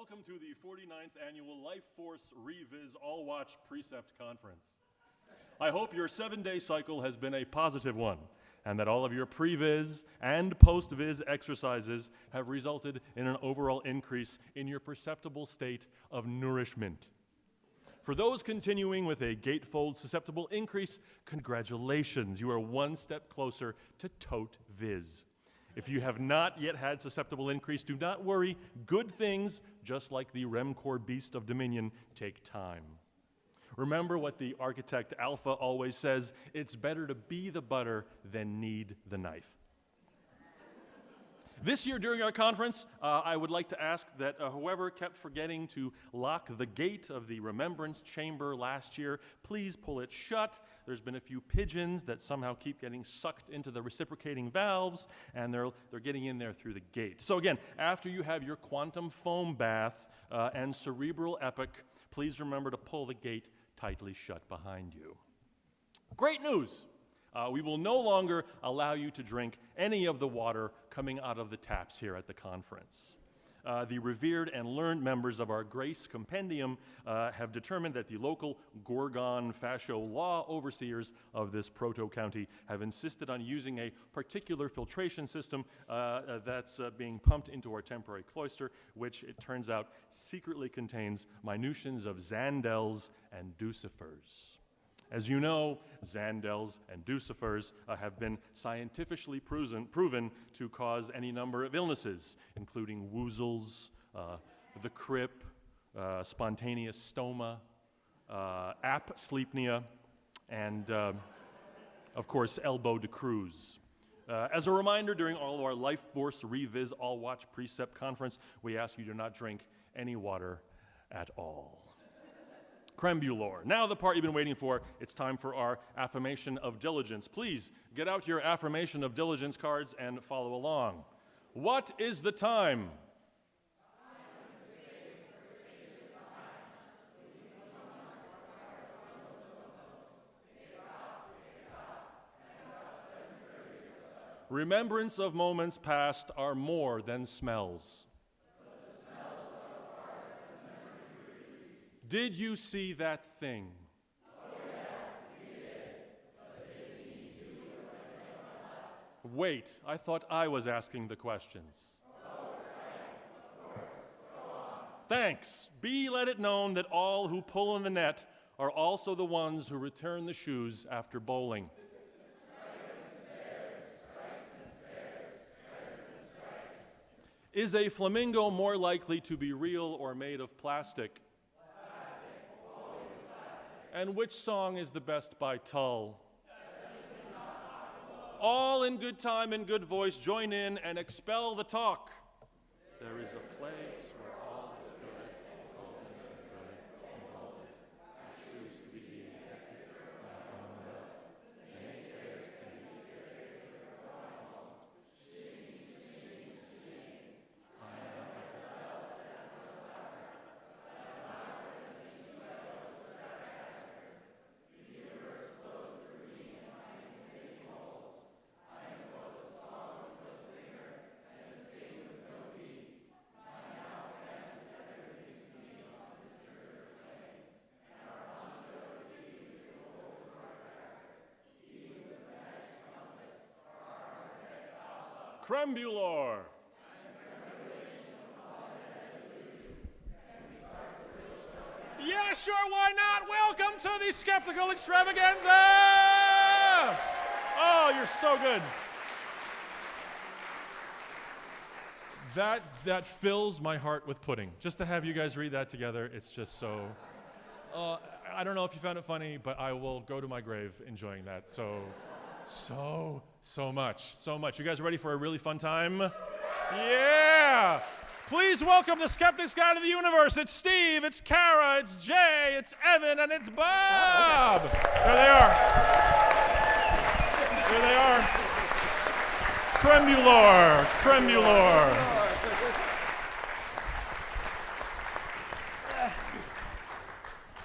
Welcome to the 49th Annual Life Force Reviz All Watch Precept Conference. I hope your 7-day cycle has been a positive one, and that all of your pre-viz and post-viz exercises have resulted in an overall increase in your perceptible state of nourishment. For those continuing with a gatefold susceptible increase, congratulations, you are one step closer to tote viz. If you have not yet had susceptible increase, do not worry. Good things, just like the REM-core beast of Dominion, take time. Remember what the architect Alpha always says, it's better to be the butter than need the knife. This year during our conference, I would like to ask that whoever kept forgetting to lock the gate of the remembrance chamber last year, please pull it shut. There's been a few pigeons that somehow keep getting sucked into the reciprocating valves, and they're getting in there through the gate. So again, after you have your quantum foam bath and cerebral epic, please remember to pull the gate tightly shut behind you. Great news! We will no longer allow you to drink any of the water coming out of the taps here at the conference. The revered and learned members of our Grace Compendium have determined that the local Gorgon Fascio law overseers of this proto-county have insisted on using a particular filtration system that's being pumped into our temporary cloister, which it turns out secretly contains minutions of Zandels and Deucifers. As you know, Zandels and Deucifers have been scientifically proven to cause any number of illnesses, including woozles, the crip, spontaneous stoma, apsleepnia, and, of course, elbow de cruz. As a reminder, during all of our Life Force Reviz All Watch Precept Conference, we ask you to not drink any water at all. Crembulor. Now the part you've been waiting for, it's time for our affirmation of diligence. Please get out your affirmation of diligence cards and follow along. What is the time? Remembrance of moments past are more than smells. Did you see that thing? Oh, yeah, we did. But it didn't mean you were like us. Wait, I thought I was asking the questions. Oh, right, of course. Go on. Thanks. Be let it known that all who pull in the net are also the ones who return the shoes after bowling. Is a flamingo more likely to be real or made of plastic? And which song is the best by Tull? All in good time and good voice, join in and expel the talk. There is a place where all is good and golden and good and golden. I choose to be the executive of my own will. Naysayers can be carried for my home. I am Crembulor. Yeah, sure, why not? Welcome to the Skeptical Extravaganza! Oh, you're so good. That fills my heart with pudding. Just to have you guys read that together, it's just so... I don't know if you found it funny, but I will go to my grave enjoying that. So much. You guys ready for a really fun time? Yeah! Please welcome the Skeptic's Guide to the Universe. It's Steve, it's Kara, it's Jay, it's Evan, and it's Bob. There they are. Crembulor.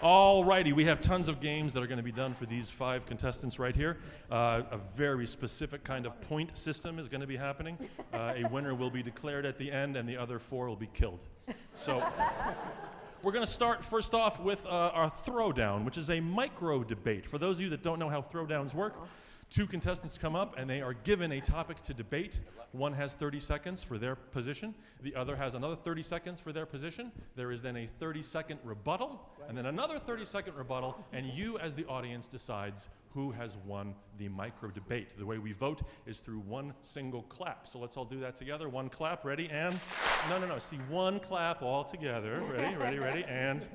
All righty, we have tons of games that are going to be done for these 5 contestants right here. A very specific kind of point system is going to be happening. A winner will be declared at the end, and the other 4 will be killed. So we're going to start first off with our throwdown, which is a micro debate. For those of you that don't know how throwdowns work, 2 contestants come up and they are given a topic to debate. One has 30 seconds for their position. The other has another 30 seconds for their position. There is then a 30-second rebuttal, and then another 30-second rebuttal, and you as the audience decides who has won the micro debate. The way we vote is through one single clap. So let's all do that together. One clap, ready, and no. See, one clap all together. Ready, and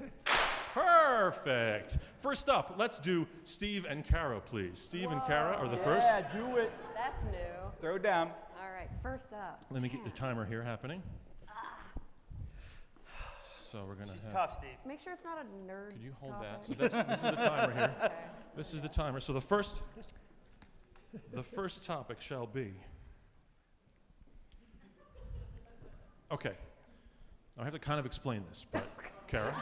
perfect. First up, let's do Steve and Kara, please. Steve and Kara are the first. Yeah, do it. That's new. Throw it down. All right, first up. Let me get the timer here happening. So we're gonna She's have. tough, Steve. Make sure it's not a nerd. Could you hold topic. that? So this is the timer here. Okay. This is the timer. So the first topic shall be. Okay. I have to kind of explain this, but Kara.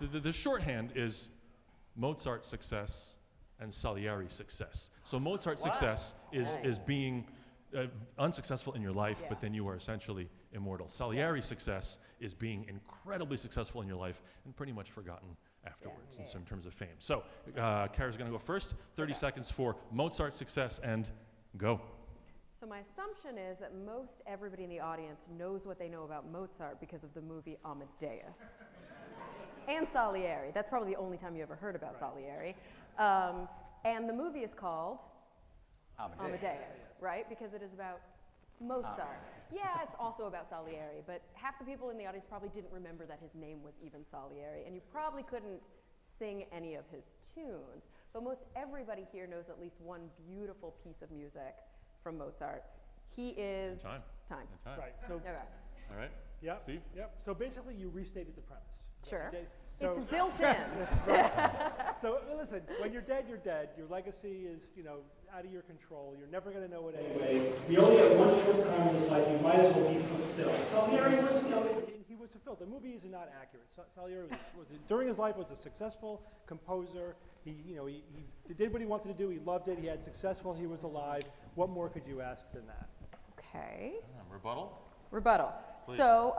The shorthand is Mozart's success and Salieri's success. So Mozart's success is being unsuccessful in your life, but then you are essentially immortal. Salieri's success is being incredibly successful in your life and pretty much forgotten afterwards in terms of fame. So Kara's going to go first. 30 seconds for Mozart's success, and go. So my assumption is that most everybody in the audience knows what they know about Mozart because of the movie Amadeus. And Salieri. That's probably the only time you ever heard about Salieri. And the movie is called Amadeus, right? Because it is about Mozart. Yeah, it's also about Salieri, but half the people in the audience probably didn't remember that his name was even Salieri, and you probably couldn't sing any of his tunes. But most everybody here knows at least one beautiful piece of music from Mozart. He is... Time. Right. So, Okay. All right. yep. Steve? Yep. So basically, you restated the premise. Sure. So, It's built in. so listen, when you're dead, you're dead. Your legacy is, out of your control. You're never going to know it anyway. You only have one short time in his life. You might as well be fulfilled. Salieri was, he was fulfilled. The movies are not accurate. Salieri was during his life was a successful composer. He did what he wanted to do. He loved it. He had success while he was alive. What more could you ask than that? Okay. Rebuttal? Please. So,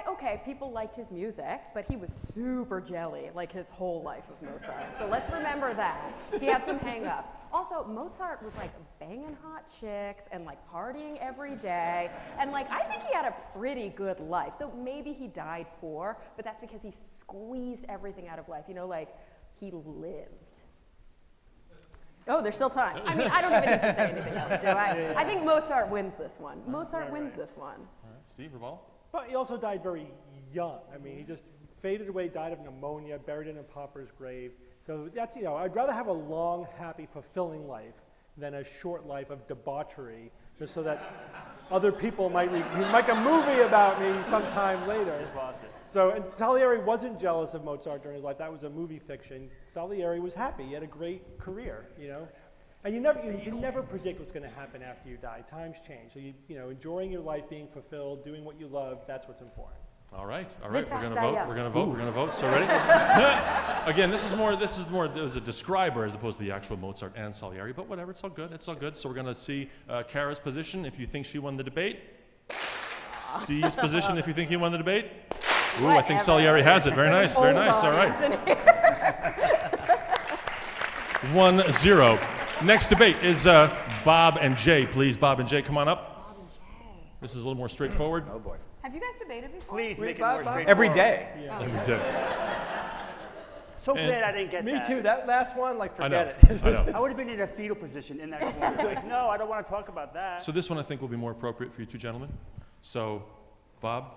okay, people liked his music, but he was super jelly, like his whole life of Mozart. So let's remember that. He had some hang-ups. Also, Mozart was like banging hot chicks and like partying every day. And like, I think he had a pretty good life. So maybe he died poor, but that's because he squeezed everything out of life. Like he lived. Oh, there's still time. I mean, I don't even need to say anything else, do I? I think Mozart wins this one. Mozart wins this one. All right. Steve, rebuttal? But he also died very young. I mean, he just faded away, died of pneumonia, buried in a pauper's grave. So that's, I'd rather have a long, happy, fulfilling life than a short life of debauchery, just so that other people might make a movie about me sometime later. Just lost it. So, and Salieri wasn't jealous of Mozart during his life. That was a movie fiction. Salieri was happy. He had a great career, And you never predict what's going to happen after you die. Times change. So enjoying your life, being fulfilled, doing what you love, that's what's important. All right. Live We're fast, going to die vote. young. We're going to vote. So ready? Again, this is more as a describer as opposed to the actual Mozart and Salieri, but whatever, it's all good. So we're going to see Kara's position if you think she won the debate. Steve's position if you think he won the debate. Ooh, I think Salieri has it. Very nice. All right. 1-0. Next debate is Bob and Jay. Please, Bob and Jay, come on up. This is a little more straightforward. Oh boy. Have you guys debated before? Please make it more straightforward. Every day. Every day. So glad I didn't get Me that. too. That last one, forget I it. know. I would have been in a fetal position in that corner. Like, no, I don't want to talk about that. So this one I think will be more appropriate for you two gentlemen. So, Bob,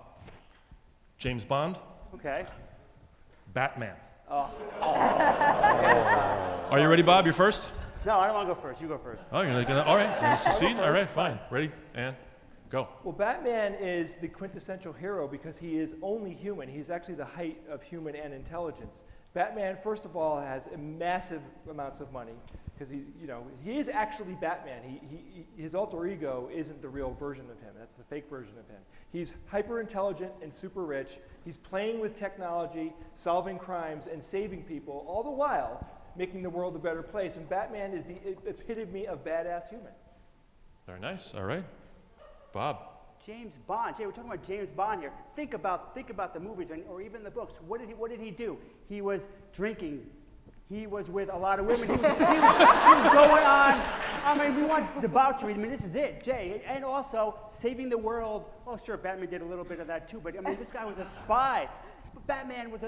James Bond, Okay. Batman. Are you ready, Bob? You're first? No, I don't want to go first. You go first. Oh, you're gonna all right. You're gonna secede? All right, fine. Ready? And go. Well, Batman is the quintessential hero because he is only human. He's actually the height of human and intelligence. Batman, first of all, has massive amounts of money because he is actually Batman. His alter ego isn't the real version of him. That's the fake version of him. He's hyper intelligent and super rich. He's playing with technology, solving crimes, and saving people, all the while making the world a better place. And Batman is the epitome of badass human. Very nice. All right. Bob. James Bond. Jay, we're talking about James Bond here. Think about the movies or even the books. What did he do? He was drinking. He was with a lot of women. He was going on. I mean, we want debauchery. I mean, this is it, Jay. And also saving the world. Oh, sure, Batman did a little bit of that too. But I mean, this guy was a spy. Batman was.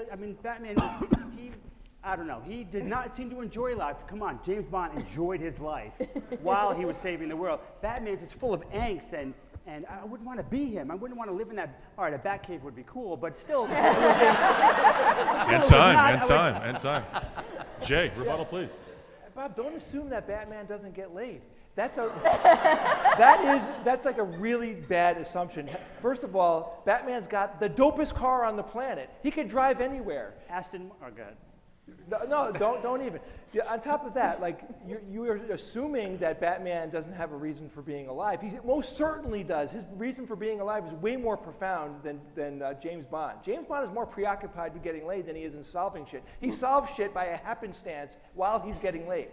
I don't know. He did not seem to enjoy life. Come on, James Bond enjoyed his life while he was saving the world. Batman's just full of angst and I wouldn't want to be him. I wouldn't want to live in that. All right, a Batcave would be cool, but still. End time. Jay, rebuttal, please. Bob, don't assume that Batman doesn't get laid. That's like a really bad assumption. First of all, Batman's got the dopest car on the planet. He could drive anywhere. Good. No, don't even. Yeah, on top of that, like you're assuming that Batman doesn't have a reason for being alive. He most certainly does. His reason for being alive is way more profound than James Bond. James Bond is more preoccupied with getting laid than he is in solving shit. He solves shit by a happenstance while he's getting laid.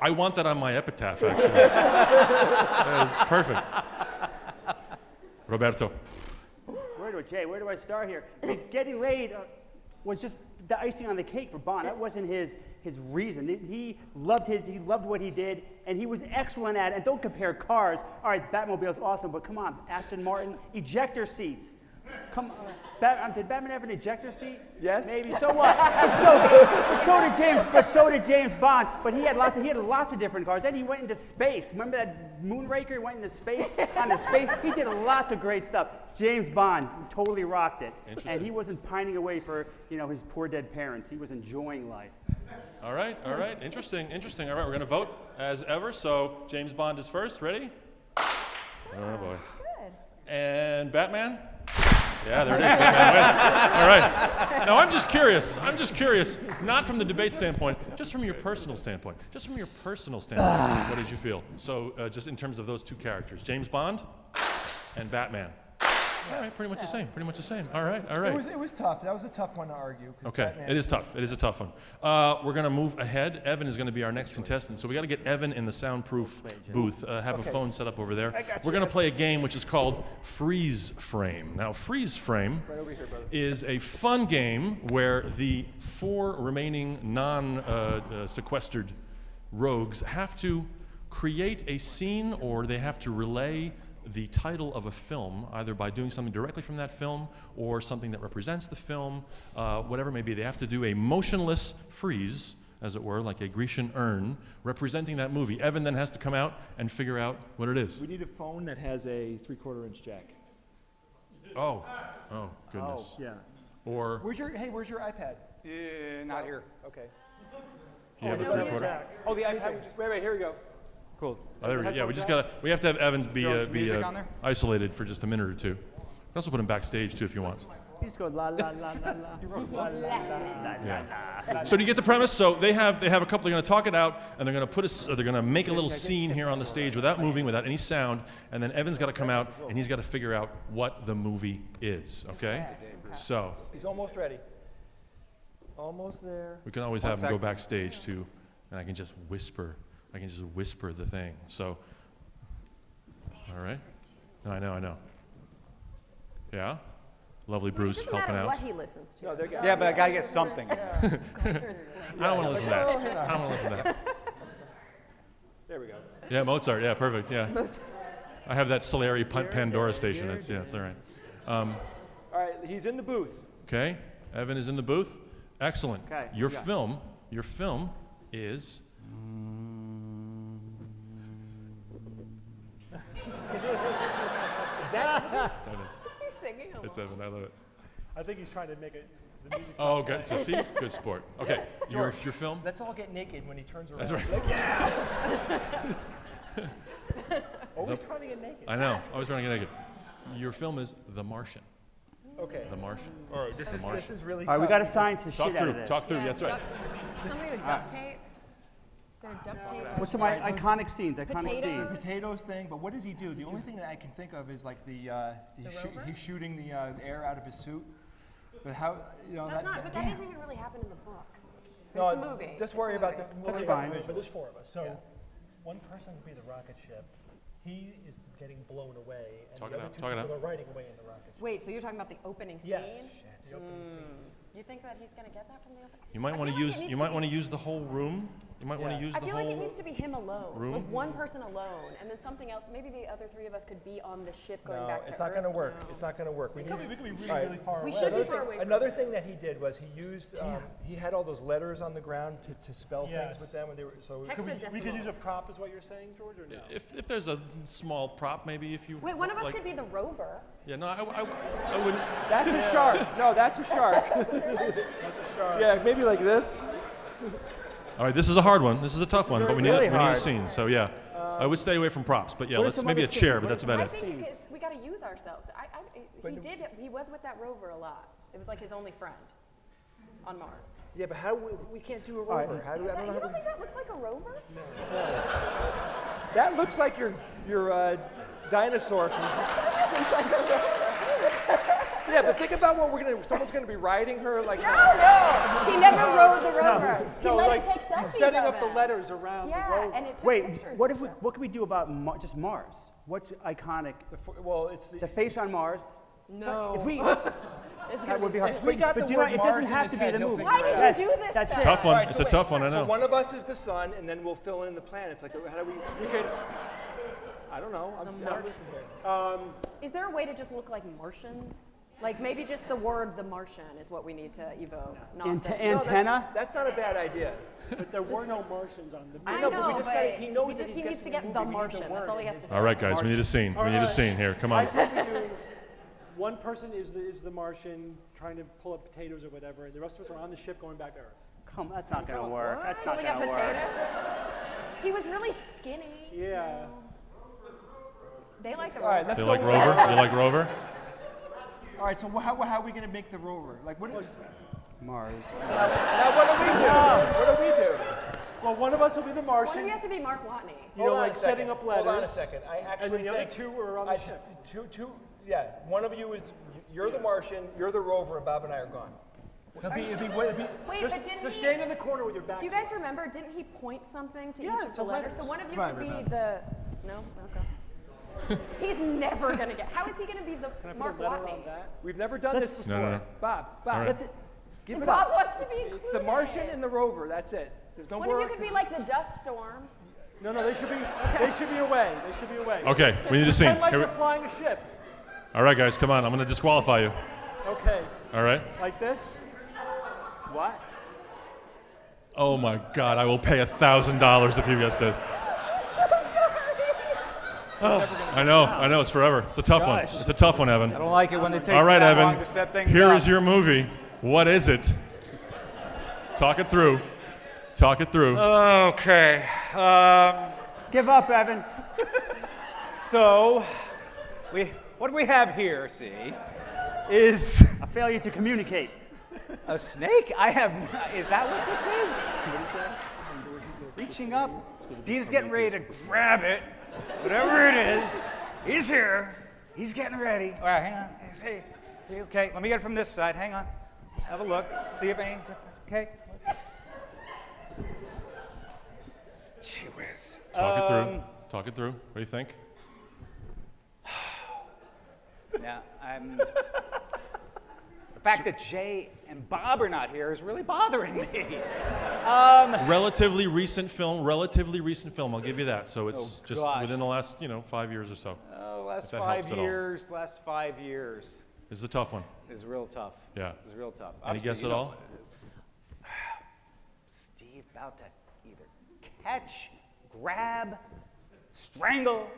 I want that on my epitaph, actually. That is perfect. Roberto. Where do I start here? I mean, getting laid was just the icing on the cake for Bond. That wasn't his reason. He loved what he did, and he was excellent at it. And don't compare cars. All right, Batmobile's awesome, but come on, Aston Martin, ejector seats. Come on. Did Batman have an ejector seat? Yes. Maybe. So what? So did James Bond. But he had lots of different cars. Then he went into space. Remember that Moonraker? He went into space He did lots of great stuff. James Bond totally rocked it. And he wasn't pining away for his poor dead parents. He was enjoying life. All right. Interesting. All right, we're going to vote as ever. So James Bond is first. Ready? Oh boy. Good. And Batman? Yeah, there it is. Batman wins. All right. Now, I'm just curious, not from the debate standpoint, just from your personal standpoint. What did you feel? So, just in terms of those two characters, James Bond and Batman. All right, pretty much the same. All right. It was tough. That was a tough one to argue. Okay, Batman it is tough. It is a tough one. We're going to move ahead. Evan is going to be our next contestant, so we got to get Evan in the soundproof booth. Have a phone set up over there. We're going to play a game which is called Freeze Frame. Now, Freeze Frame is a fun game where the 4 remaining non-sequestered rogues have to create a scene, or they have to relay the title of a film, either by doing something directly from that film or something that represents the film, whatever it may be. They have to do a motionless freeze, as it were, like a Grecian urn, representing that movie. Evan then has to come out and figure out what it is. We need a phone that has a 3/4-inch jack. Oh, goodness. Yeah. Or Where's your iPad? Not here. Okay. do you have a 3/4? Oh, the iPad. Wait, here we go. Cool. Oh, there we go. Yeah, we have to have Evan be music on there? isolated for just a minute or two. You can also put him backstage too if you want. You just go la la la la la. Yeah. So do you get the premise? So they have a couple. They're going to talk it out, and they're going to they're going to make a little scene here on the stage without moving, without any sound, and then Evan's got to come out and he's got to figure out what the movie is. Okay. So He's almost ready. Almost there. we can always have him go backstage too, and I can just whisper the thing. So, all right. I know. Yeah. Lovely Bruce It doesn't helping matter out. what he listens to. No, they're Yeah, but I gotta get something. I don't want to listen to that. There we go. Yeah, Mozart. Yeah, perfect. Yeah. I have that Salieri Pandora station. That's all right. All right, he's in the booth. Okay. Evan is in the booth. Excellent. Okay, Your yeah. film is. Is that? It's Evan. Is he singing along? It's Evan. I love it. I think he's trying to make the music. Oh, good. So see, good sport. Okay. Your film. Let's all get naked when he turns around. That's right. Always trying to get naked. I know. I was trying to get naked. Your film is The Martian. Okay. The Martian. All right, this is really All right, we tough. got to science the Talk shit out of through. this. Talk through. That's right. Something with duct tape. Is there duct tape? What's some iconic scenes? Iconic Potatoes. scenes. Potatoes thing, but what does he do? The only thing that I can think of is like rover? he's shooting the air out of his suit. But how, That's not, but that doesn't even really happen in the book. No, It's the movie. just It's worry the about movie. the. That's worry fine. about the But visuals. there's 4 of us. So one person would be the rocket ship. He is getting blown away, and Talk the it other out, 2 talk it people out. are riding away in the rocket ship. Wait, so you're talking about the opening scene? Yes. The opening scene. You think that he's going to get that from the opening? You might I want to feel like use. it needs You to might be- want to use the whole room. You might want to Yeah. use I the feel whole. like it needs to be him alone. room? Like one person alone, and then something else. Maybe the other 3 of us could be on the ship going No, back to it's not Earth. going to work. No. It's not going to work. We could be really, All right. really far We away. should be Another far thing, away from another thing that he did was he used, he had all those letters on the ground to spell Yes. things with them when they were, so. We could use a prop, is what you're saying, George, or no? If there's a small prop, maybe if you. Wait, one of us like- could be the rover. Yeah. No, I wouldn't. That's a shark. No, that's a shark. That's a shark. Yeah, maybe like this. All right, this is a hard one. This is a tough one, but we need really we need a hard. scene. So yeah, I would stay away from props. But yeah, What are let's some maybe a other chair, scenes? but that's What about are I it. some- think Scenes. we got to use ourselves. He was with that rover a lot. It was like his only friend on Mars. Yeah, but how we can't do a right. rover. How do I don't know You how don't think that looks like a rover? That looks like your dinosaur from. Yeah, but think about what someone's gonna be riding her like. No. He never rode the rover. He No, let like, it take selfies he's setting of up the it. letters around the Yeah, rover. and it took Wait, pictures. what and if we? stuff. What can we do about just Mars? What's iconic? Well, it's The face on Mars. No. If we, It's gonna that would be hard. If we got but the do word not, it Mars doesn't in have his to be head, the he'll movie. figure Why did it out. you do this That's stuff? it. Tough one. All right, It's so a tough one. I So know. one of us is the sun, and then we'll fill in the planets. Like, how do we could. I don't know. I'm not listening here. Is there a way to just look like Martians? Like maybe just the word "the Martian" is what we need to evoke. Not Ante- the- No, antenna. That's not a bad idea. But there were no Martians on the I know, know, but we just gotta- he knows that he he's needs to guessing get the the movie. We need the Martian. That's word all he in has to his say. All right, guys, we need a scene. We need a scene here. Come I on. think we do. One person is the Martian trying to pull up potatoes or whatever, and the rest of us are on the ship going back to Earth. Come, that's not gonna work. That's not Pulling up gonna work. potatoes. He was really skinny. Yeah. They like the All right, rover. let's You go. like Rover? You like Rover? All right, so how are we going to make the rover? Like, what is? Mars. Now, what do we do? What do we do? Well, one of us will be the One of Martian, you has to be Mark Watney. you know, Hold on like a second. setting up letters. Hold on a second. I actually and then the other think 2 are on the ship. Yeah. One of you is you're the Martian, you're the rover, and Bob and I are gone. It'll be, Wait, Just, but didn't just he? stand in the corner with your back. Do you to guys us. remember? Didn't he point something to Yeah, each of to the letters? So letters. one of you Right, could right, be the. No. Okay. He's never gonna get. How is he gonna be the Can I put Mark a letter Watney? on that? We've never done Let's- this before. No. Bob, All right. That's it. give it Bob up. wants to be It's the included. Martian and the rover. That's it. There's no One of more. you could be like the dust storm. No, they should be away. They should be away. Okay, we need a scene. Pretend like Here you're we- flying a ship. All right, guys, come on. I'm going to disqualify you. Okay, All right? like this. What? Oh my God, I will pay $1,000 if you guess this. I know, it's forever. It's a tough one. It's a tough one, Evan. I don't like it when it takes All right, that long Evan. to set things Here up. is your movie. What is it? Talk it through. Talk it through. Okay. Give up, Evan. So, what we have here, see, is A failure to communicate. a snake. Is that what this is? Reaching up. Steve's getting ready to grab it. Whatever it is, he's here. He's getting ready. All right, hang on. See, okay, let me get it from this side. Hang on. Let's have a look. See if anything's different. Okay. Gee whiz. Talk it through. Talk it through. What do you think? Now, the fact that Jay and Bob are not here is really bothering me. Relatively recent film. I'll give you that. So it's Oh, just gosh. within the last, 5 years or so. Last If that 5 helps at all. years. Last 5 years This is a tough one. is real tough. Yeah. It's real tough. Any Obviously, guess you at know all? what it is. Steve about to either catch, grab, strangle.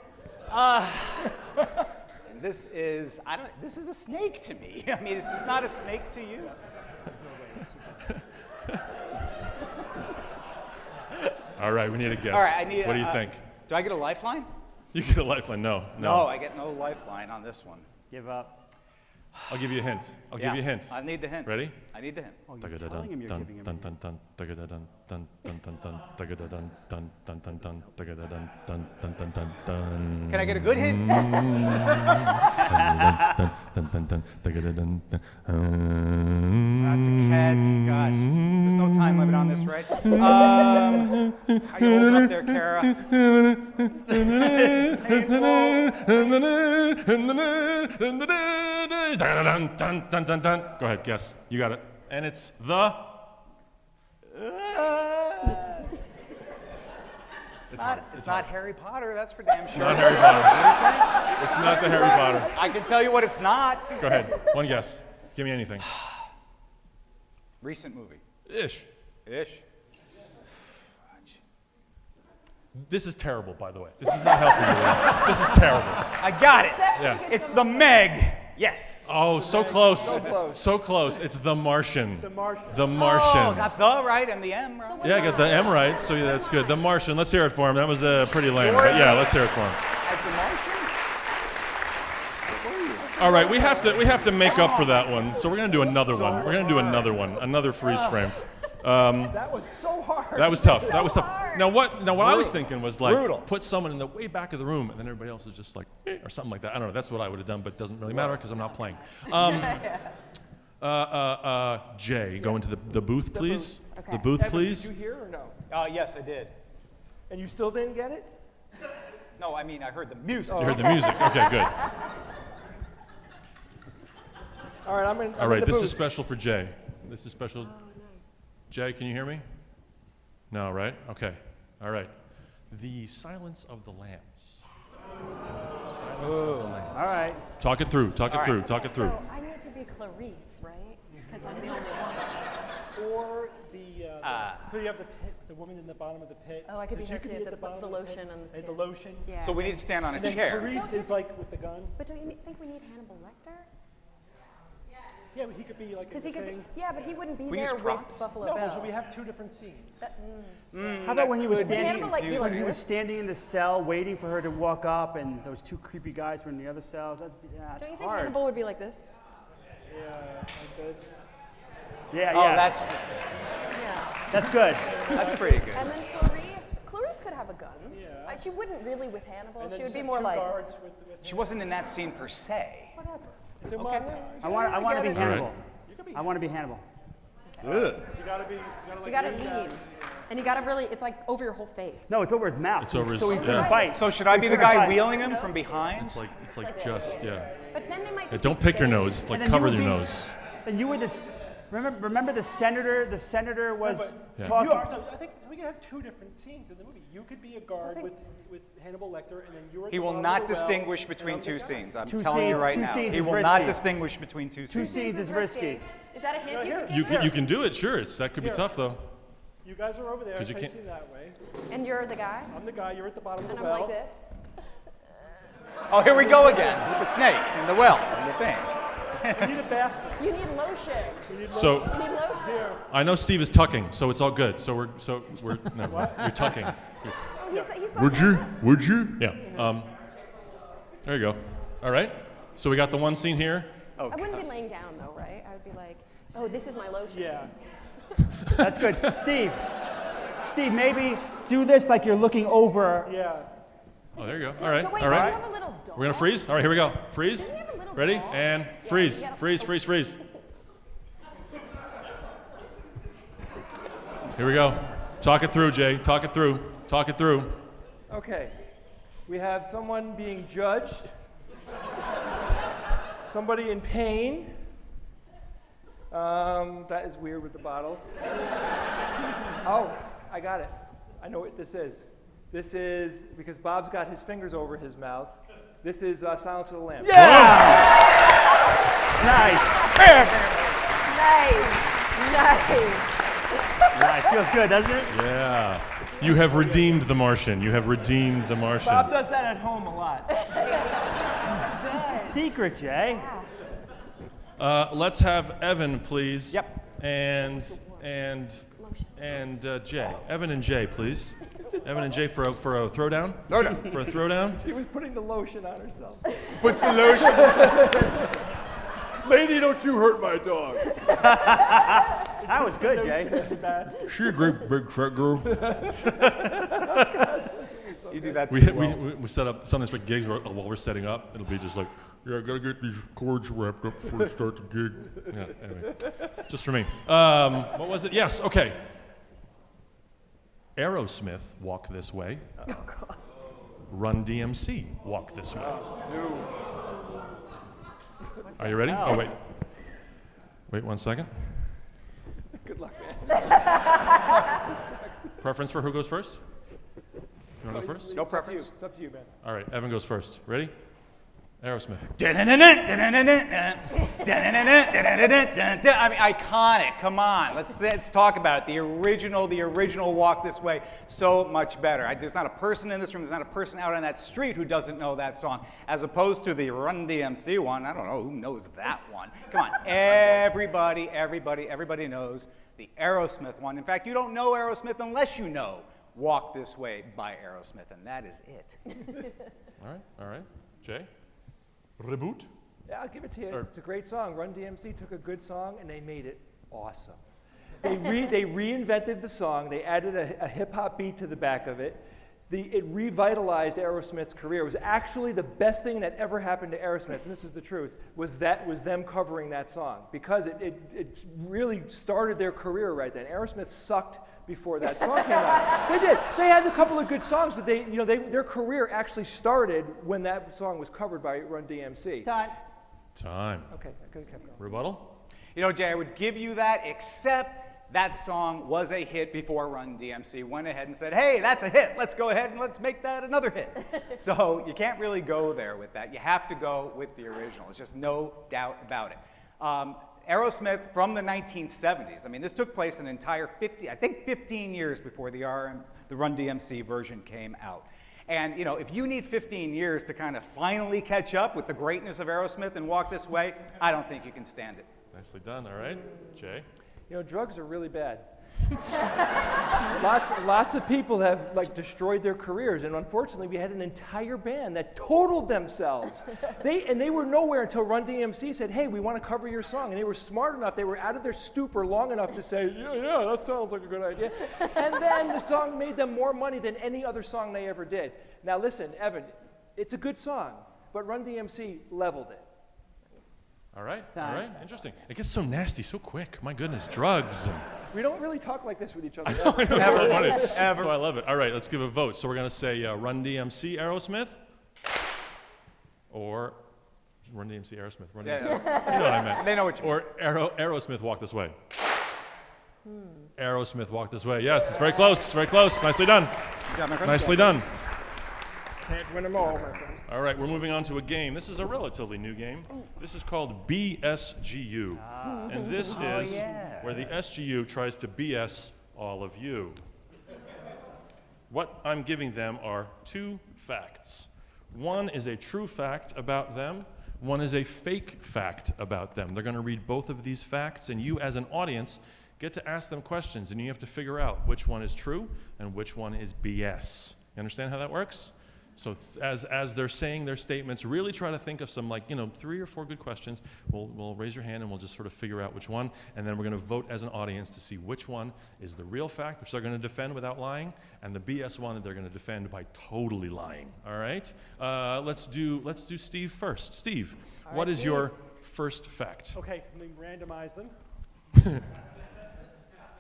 And this is this is a snake to me. I mean, is this not a snake to you? All right, we need a guess. All right, I need. What do you think? Do I get a lifeline? You get a lifeline. No. No, I get no lifeline on this one. Give up. I'll give you a hint. I'll give you a hint. I need the hint. Ready? I need the hint. Oh, you're telling him you're giving him a hint. Can I get a good hint? Gosh, there's no time limit on this, right? Are you holding up there, Kara? Go ahead, guess. You got it. And it's the. It's not Harry Potter, that's for damn It's sure. not Harry Potter. It's not the Harry Potter. I can tell you what it's not. Go ahead. One guess. Give me anything. Recent movie. Ish. Ish. This is terrible, by the way. This is not helping you. This is terrible. I got it. Yeah. It's The Meg. Yes. Oh, so close. So close. So close. It's The Martian. The Martian. The Martian. Oh, got the right and the M right. Yeah, I got the M right, so yeah, that's good. The Martian. Let's hear it for him. That was pretty lame, but yeah, let's hear it for him. As The Martian? All right, we have to make up for that one, so we're gonna do another one. We're gonna do another one, another freeze frame. That was so hard. That was tough. That was tough. Now what I was thinking was like Brutal. put someone in the way back of the room, and then everybody else is just like or something like that. I don't know. That's what I would have done, but it doesn't really matter because I'm not playing. Jay, go into the booth, please. Okay. The booth, Evan, please. Did you hear or no? Yes, I did. And you still didn't get it? No, I mean, I heard the music. You heard the music. Okay, good. All right, I'm in. All right, the this booth. is special for Jay. This is special. Oh, nice. Jay, can you hear me? No, right? Okay. All right. The Silence of the Lambs. Silence of the Lambs. All right. Talk it through. Talk it through. Talk it through. So I need to be Clarice, right? Because I'm the only one. Or so you have the pit, the woman in the bottom of the pit. Oh, I could so be she her could too, be at the- the bottom the of lotion pit, on the and the skin. lotion. Yeah. So we need to stand on a And then chair. Clarice is like with the gun. But don't you think we need Hannibal Lecter? Yeah, but he could be like in Because the he could. thing. Yeah, but he wouldn't be We there use with props? Buffalo No, Bill. so we have two different scenes. How about when he was could be standing? Hannibal, like, be confusing. like When he was this? standing in the cell waiting for her to walk up, and those two creepy guys were in the other cells. That's Don't you it's think hard. Hannibal would be like this? Yeah, like this. Yeah, Oh, yeah. Yeah. That's good. that's pretty good. And then Clarice could have a gun. Yeah. She wouldn't really with Hannibal. And then She would just be have more two like. guards with She wasn't in that scene per se. Whatever. it's a montage. I want to be get it. Hannibal. You could be. I want to be Hannibal. Ugh. You gotta be. You gotta, like, You gotta lean down. lean, and you gotta really. It's like over your whole face. No, it's over his mouth. It's over his- so he couldn't yeah. bite. So should I be the couldn't guy bite. wheeling him from behind? It's like just yeah. But then they might. Yeah, think don't he's pick your gay. nose. And Like then you cover would your be- nose. And you were this. Remember the senator. The senator was Yeah. talking. You are, so I think we can have two different scenes in the movie. You could be a guard think- with Hannibal Lecter, and then you're. At He the will bottom not of the well, distinguish and between I'm the two guy. scenes. I'm Two telling you scenes- right two now. scenes He is will not risky. distinguish between two Two scenes. scenes is risky. Is that a hint? here. You can give? You can do it. Sure, that could be Here. tough though. You guys are over there 'Cause you can't- facing that way. And you're the guy, I'm the guy. You're at the bottom and of I'm the well. like this. Oh, here we go again with the snake and the well and the thing. You need a basket. You need lotion. You need So lotion. You need lotion. Here. I know Steve is tucking, so it's all good. So we're no, you're tucking. Oh, he's Would you? Would you? Yeah. There you go. All right. So we got the one scene here. I wouldn't be laying down though, right? I would be like, oh, this is my lotion. Yeah. That's good. Steve, maybe do this like you're looking over. Yeah. Oh, there you go. All right. So wait, All do you right. have a little dog? We're gonna freeze. All right, here we go. Freeze. Doesn't he have a little Ready? dog? And Yeah, freeze. you gotta- Freeze. Freeze. Freeze. Here we go. Talk it through, Jay. Talk it through. Talk it through. Okay. We have someone being judged, somebody in pain. That is weird with the bottle. Oh, I got it. I know what this is. This is, because Bob's got his fingers over his mouth, this is Silence of the Lambs. Nice. Nice. Feels good, doesn't it? Yeah. You have redeemed the Martian. You have redeemed the Martian. Bob does that at home a lot. Secret, Jay. Let's have Evan, please. Yep. And Jay. Evan and Jay, please. Evan and Jay for a throwdown? Throwdown. For a throwdown? She was putting the lotion on herself. Put some lotion. Lady, don't you hurt my dog. That was good, Jay. She a great big fat girl. You do that We too well. set up something for gigs while we're setting up. It'll be just like, yeah, I gotta get these chords wrapped up before we start the gig. Yeah, anyway, just for me. What was it? Yes, okay. Aerosmith, Walk This Way. Run DMC, Walk This Way. Are you ready? Oh, wait. Wait 1 second. Good luck, man. Preference for who goes first? You want to go first? No preference. It's up to you, man. All right, Evan goes first. Ready? Aerosmith. I mean, iconic. Come on, let's talk about it. The original Walk This Way, so much better. There's not a person in this room, there's not a person out on that street who doesn't know that song, as opposed to the Run DMC one. I don't know who knows that one. Come on, everybody knows the Aerosmith one. In fact, you don't know Aerosmith unless you know Walk This Way by Aerosmith, and that is it. All right. Jay? Reboot? Yeah, I'll give it to you. It's a great song. Run DMC took a good song and they made it awesome. They reinvented the song. They added a hip-hop beat to the back of it. It revitalized Aerosmith's career. It was actually the best thing that ever happened to Aerosmith, and this is the truth, was them covering that song, because it really started their career right then. Aerosmith sucked before that song came out. They did. They had a couple of good songs, but their career actually started when that song was covered by Run DMC. Time. Okay, I could have kept going. Rebuttal? You know, Jay, I would give you that, except that song was a hit before Run DMC went ahead and said, hey, that's a hit. Let's go ahead and let's make that another hit. So you can't really go there with that. You have to go with the original. There's just no doubt about it. Aerosmith from the 1970s. I mean, this took place an entire 15 years before the Run DMC version came out. And, you know, if you need 15 years to kind of finally catch up with the greatness of Aerosmith and Walk This Way, I don't think you can stand it. Nicely done. All right. Jay? You know, drugs are really bad. Lots of people have destroyed their careers, and unfortunately, we had an entire band that totaled themselves. They were nowhere until Run DMC said, "Hey, we want to cover your song," and they were smart enough. They were out of their stupor long enough to say, "Yeah, that sounds like a good idea." And then the song made them more money than any other song they ever did. Now, listen, Evan, it's a good song, but Run DMC leveled it. All right. Interesting. It gets so nasty so quick. My goodness, drugs. We don't really talk like this with each other. I know, it's so funny. So I love it. All right, let's give a vote. So we're going to say Run DMC Aerosmith or Run DMC Aerosmith. Run DMC. You know what I meant. They know what you mean. Or Aerosmith Walk This Way. Aerosmith Walk This Way. Yes, it's very close. Very close. Nicely done. Nicely done. Can't win them all, my friend. All right, we're moving on to a game. This is a relatively new game. This is called BSGU. And this is where the SGU tries to BS all of you. What I'm giving them are two facts. One is a true fact about them. One is a fake fact about them. They're going to read both of these facts, and you as an audience get to ask them questions, and you have to figure out which one is true and which one is BS. You understand how that works? So as they're saying their statements, really try to think of some 3 or 4 good questions. We'll raise your hand and we'll just sort of figure out which one, and then we're going to vote as an audience to see which one is the real fact, which they're going to defend without lying, and the BS one that they're going to defend by totally lying. All right? Let's do Steve first. Steve, what is your first fact? Okay, let me randomize them.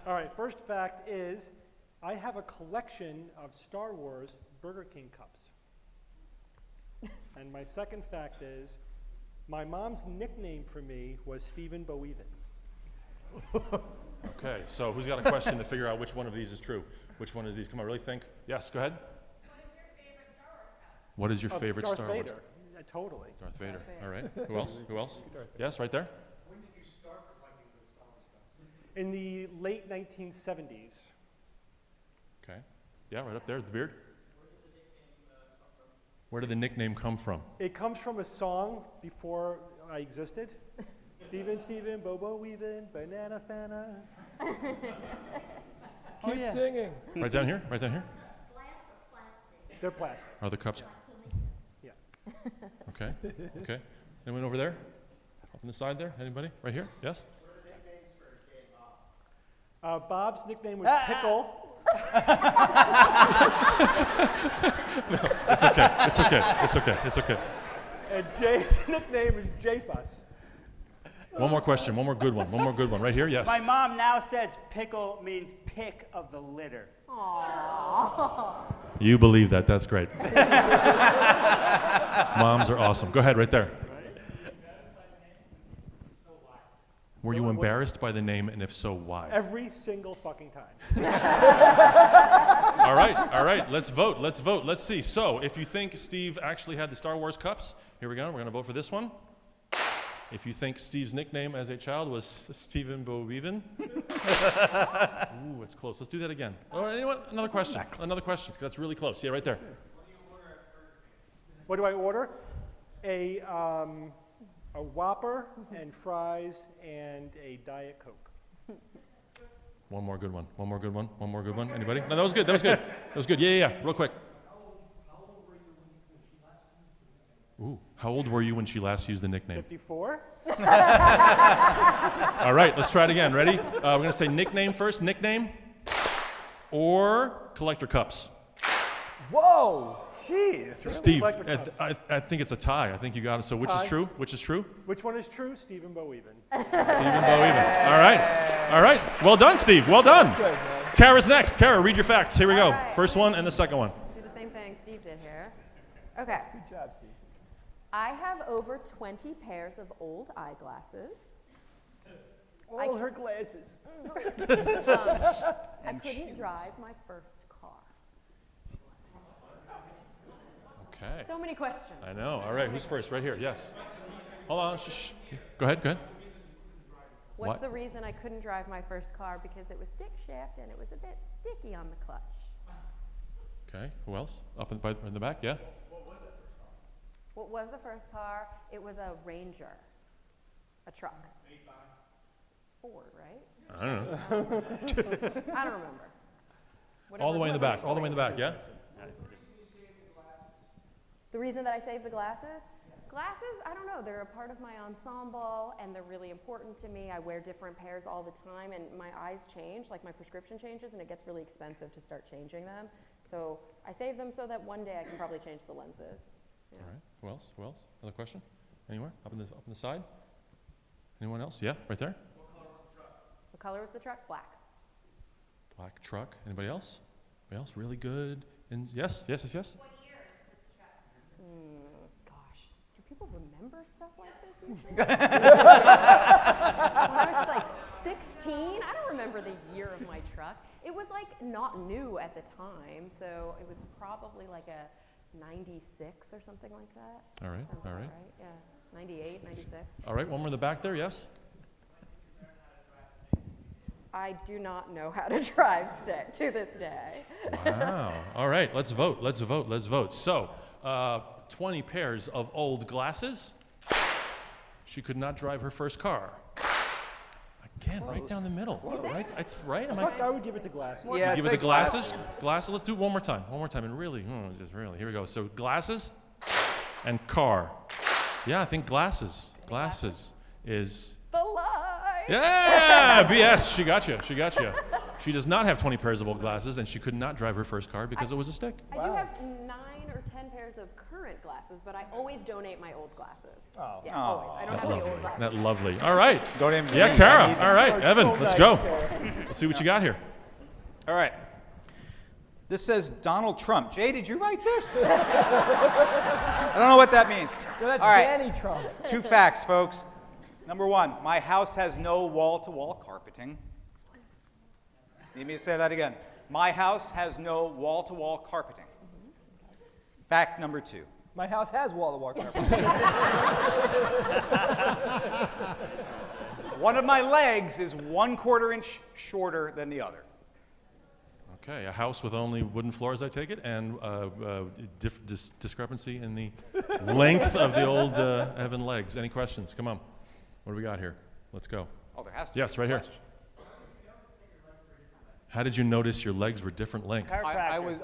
All right, first fact is I have a collection of Star Wars Burger King cups. And my second fact is, my mom's nickname for me was Stephen Boweven. Okay, so who's got a question to figure out which one of these is true? Which one is these? Come on, really think. Yes, go ahead. What is your favorite Star Wars cup? What is your favorite Star Wars? Darth Vader, totally. Darth Vader. All right. Who else? Who else? Yes, right there. When did you start liking the Star Wars cups? In the late 1970s. Okay. Yeah, right up there, the beard. Where did the nickname come from? It comes from a song before I existed. Stephen, Bobo Weavin', Banana Fana. Keep singing. Right down here? Right down here? They're plastic. Are the cups? Yeah. Okay. Okay. Anyone over there? Up on the side there? Anybody? Right here? Yes? Bob's nickname was Pickle. It's okay. It's okay. It's okay. It's okay. And Jay's nickname is J-Fuss. One more question. One more good one. One more good one. Right here? Yes. My mom now says pickle means pick of the litter. Aww. You believe that. That's great. Moms are awesome. Go ahead, right there. Were you embarrassed by the name, and if so, why? Every single fucking time. All right, let's vote, let's see. So, if you think Steve actually had the Star Wars cups, here we go, we're gonna vote for this one. If you think Steve's nickname as a child was Stephen Boweven, ooh, it's close, let's do that again. Oh, anyone, another question, 'cause that's really close, yeah, right there. What do I order? A Whopper and fries and a Diet Coke. One more good one, one more good one, one more good one. Anybody? No, that was good, that was good. That was good, yeah, real quick. Ooh, how old were you when she last used the nickname? 54. All right, let's try it again. Ready? We're going to say nickname first. Nickname or collector cups? Whoa! Jeez. Steve, Collector cups. I think it's a tie. I think you got it. So which is Tie. true? Which is true? Which one is true? Stephen Boweven. Stephen Boweven. All right. All right. Well done, Steve. Well done. Good, man. Kara's next. Kara, read your facts. Here we go. All right. First one and the second one. Do the same thing Steve did here. Okay. Good job, Steve. I have over 20 pairs of old eyeglasses. All her glasses. I couldn't drive my first car. Okay. So many questions. I know. All right. Who's first? Right here. Yes. Hold on. Shh. Go ahead. Go ahead. What's What? the reason I couldn't drive my first car? Because it was stick shift and it was a bit sticky on the clutch. Okay. Who else? Up in the back. Yeah. What was the first car? It was a Ranger, a truck. Made by? Ford, right? I don't know. I don't remember. All the way in the back. All the way in the back. Yeah. The reason that I saved the glasses? Glasses, I don't know, they're a part of my ensemble and they're really important to me. I wear different pairs all the time and my eyes change, like my prescription changes and it gets really expensive to start changing them. So I save them so that one day I can probably change the lenses. Yeah. All right. Who else? Who else? Another question? Anywhere? Up on the side? Anyone else? Yeah, right there. What color was the truck? Black. Black truck. Anybody else? Anybody else? Really good. And yes. Gosh, do people remember stuff like this? You think? When I was like 16, I don't remember the year of my truck. It was like not new at the time, so it was probably like a 96 or something like that. All right. Sounds All about right. Yeah, 98, 96. All right. One more in the back there. Yes. I do not know how to drive to this day. Wow. All right. Let's vote. Let's vote. Let's vote. So, 20 pairs of old glasses. She could not drive her first car. Again, right down the middle. Right? It's right. Am Fuck, I would give it to glasses. Yeah, give it say the glasses. Glasses. Let's do it one more time. One more time. And really, just really. Here we go. So glasses and car. Yeah, I think glasses. Glasses is. The lie. Yeah, BS. She got you. She got you. She does not have 20 pairs of old glasses, and she could not drive her first car because it was a stick. I do have 9 or 10 pairs of current glasses, but I always donate my old glasses. Oh. Yeah, always. I don't have any old glasses. That lovely. All right. Don't even. Yeah, Kara. All right, You're Evan, so let's nice, go. Kara. Let's see what you got here. All right. This says Donald Trump. Jay, did you write this? I don't know what that means. No, that's All right. Danny Trump. 2 facts, folks. Number 1, my house has no wall-to-wall carpeting. Need me to say that again? My house has no wall-to-wall carpeting. Fact number 2. My house has wall-to-wall carpet. One of my legs is 1/4 inch shorter than the other. Okay, a house with only wooden floors, I take it, and discrepancy in the length of the old Evan legs. Any questions? Come on. What do we got here? Let's go. Oh, there has to Yes, be a right here. question. How did you notice your legs were different lengths? I was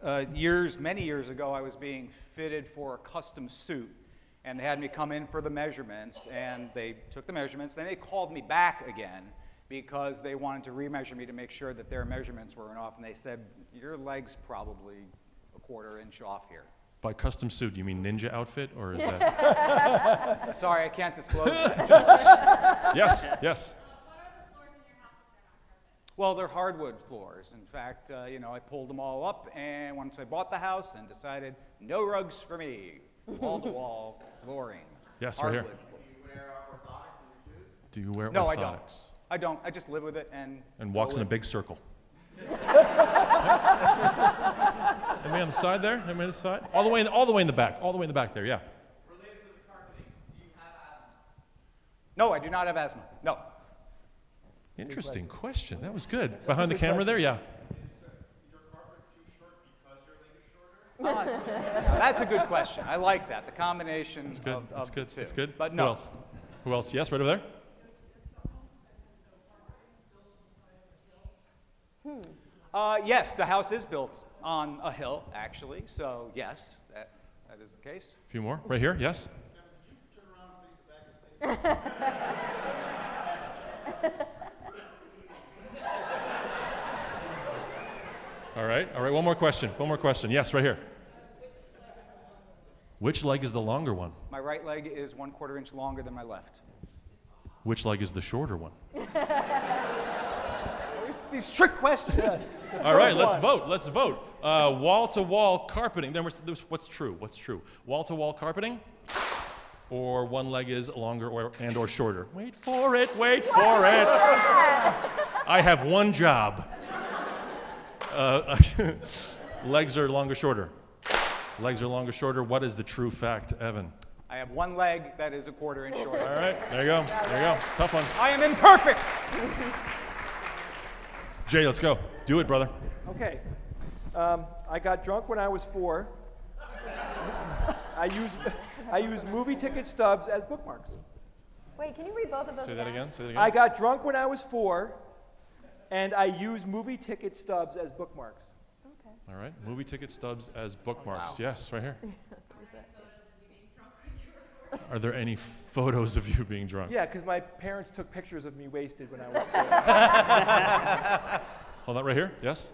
Many years ago, I was being fitted for a custom suit, and they had me come in for the measurements, and they took the measurements. Then they called me back again because they wanted to remeasure me to make sure that their measurements weren't off, and they said, your leg's probably a quarter inch off here. By custom suit, do you mean ninja outfit, or is that? Sorry, I can't disclose that. Yes, yes. Well, they're hardwood floors. In fact, you know, I pulled them all up, and once I bought the house and decided, no rugs for me, wall-to-wall flooring. Yes, right here. Hardwood floor. Do you wear orthotics? No, I don't. I don't. I just live with it and walks in a big circle. Anybody on the side there? Anybody on the side? All the way in the back. All the way in the back there. Yeah. Related to the carpeting, do you have asthma? No, I do not have asthma. No. Interesting question. That was good. Behind the camera there, yeah. Is your carpet too short because your leg is shorter? Now, that's a good question. I like that. The combination That's good. of That's good. the two. That's good. But Who no. else? Who else? Yes, right over there. Yes, the house is built on a hill, actually. So yes, that is the case. A few more. Right here. Yes. All right. All right. One more question. One more question. Yes, right here. Which leg is the longer one? My right leg is 1/4 inch longer than my left. Which leg is the shorter one? These trick questions. All right, let's vote. Let's vote. Wall-to-wall carpeting. Then what's true? What's true? Wall-to-wall carpeting, or one leg is longer or shorter? Wait for it. Wait for it. I have one job. Legs are longer, shorter. Legs are longer, shorter. What is the true fact, Evan? I have one leg that is 1/4 inch shorter. All right, there you go. There you go. Tough one. I am imperfect. Jay, let's go. Do it, brother. Okay. I got drunk when I was 4. I use movie ticket stubs as bookmarks. Wait, can you read both of those Say that again. Say that again. I got drunk when I was 4, and I use movie ticket stubs as bookmarks. Okay. All right. Movie ticket stubs as bookmarks. Yes, right here. Are there any photos of you being drunk? Yeah, because my parents took pictures of me wasted when I was 4. Hold that right here. Yes.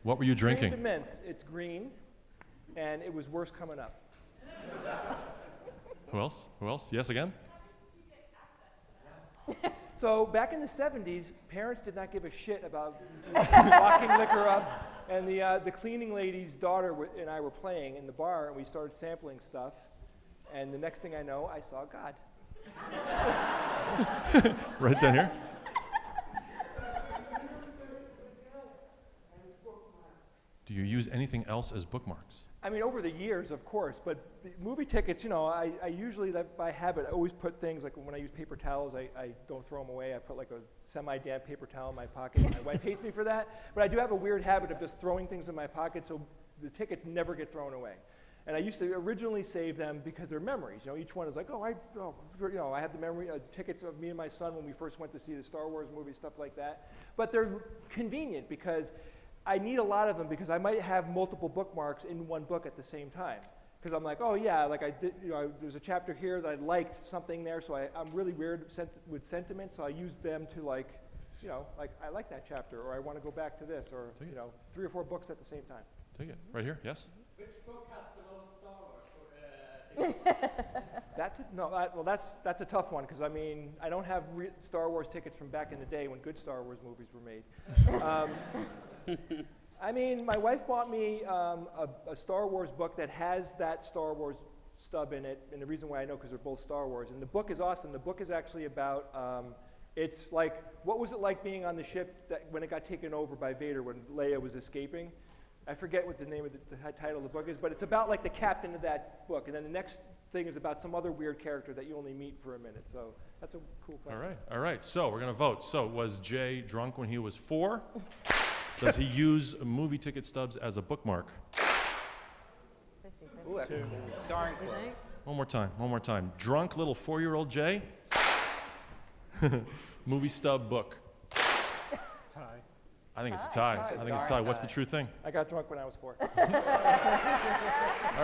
What were you drinking? Green to mint. It's green, and it was worse coming up. Who else? Who else? Yes, again. So back in the 70s, parents did not give a shit about locking liquor up, and the cleaning lady's daughter and I were playing in the bar, and we started sampling stuff, and the next thing I know, I saw God. Right down here. Do you use anything else as bookmarks? I mean, over the years, of course, but the movie tickets, you know, I usually, by habit, I always put things, like when I use paper towels, I don't throw them away. I put like a semi-damp paper towel in my pocket. My wife hates me for that, but I do have a weird habit of just throwing things in my pocket so the tickets never get thrown away. And I used to originally save them because they're memories. You know, each one is like, I have the memory tickets of me and my son when we first went to see the Star Wars movie, stuff like that. But they're convenient because I need a lot of them because I might have multiple bookmarks in one book at the same time. Because I'm like, oh yeah, like I did, you know, there's a chapter here that I liked something there, so I'm really weird with sentiment, so I use them to like, you know, like I like that chapter, or I want to go back to this, or you know, 3 or 4 books at the same time. Take it. Right here. Yes. Which book has the most Star Wars? That's a tough one because I mean I don't have Star Wars tickets from back in the day when good Star Wars movies were made. I mean, my wife bought me a Star Wars book that has that Star Wars stub in it, and the reason why I know because they're both Star Wars. And the book is awesome. The book is actually about it's like what was it like being on the ship that when it got taken over by Vader when Leia was escaping. I forget what the name of the title of the book is, but it's about like the captain of that book. And then the next thing is about some other weird character that you only meet for a minute. So that's a cool question. All right. All right. So we're going to vote. So was Jay drunk when he was 4? Does he use movie ticket stubs as a bookmark? Ooh, that's darn close. One more time. One more time. Drunk little 4-year-old Jay? Movie stub book. Tie. I think it's a tie. I think it's a tie. What's the true thing? I got drunk when I was 4. All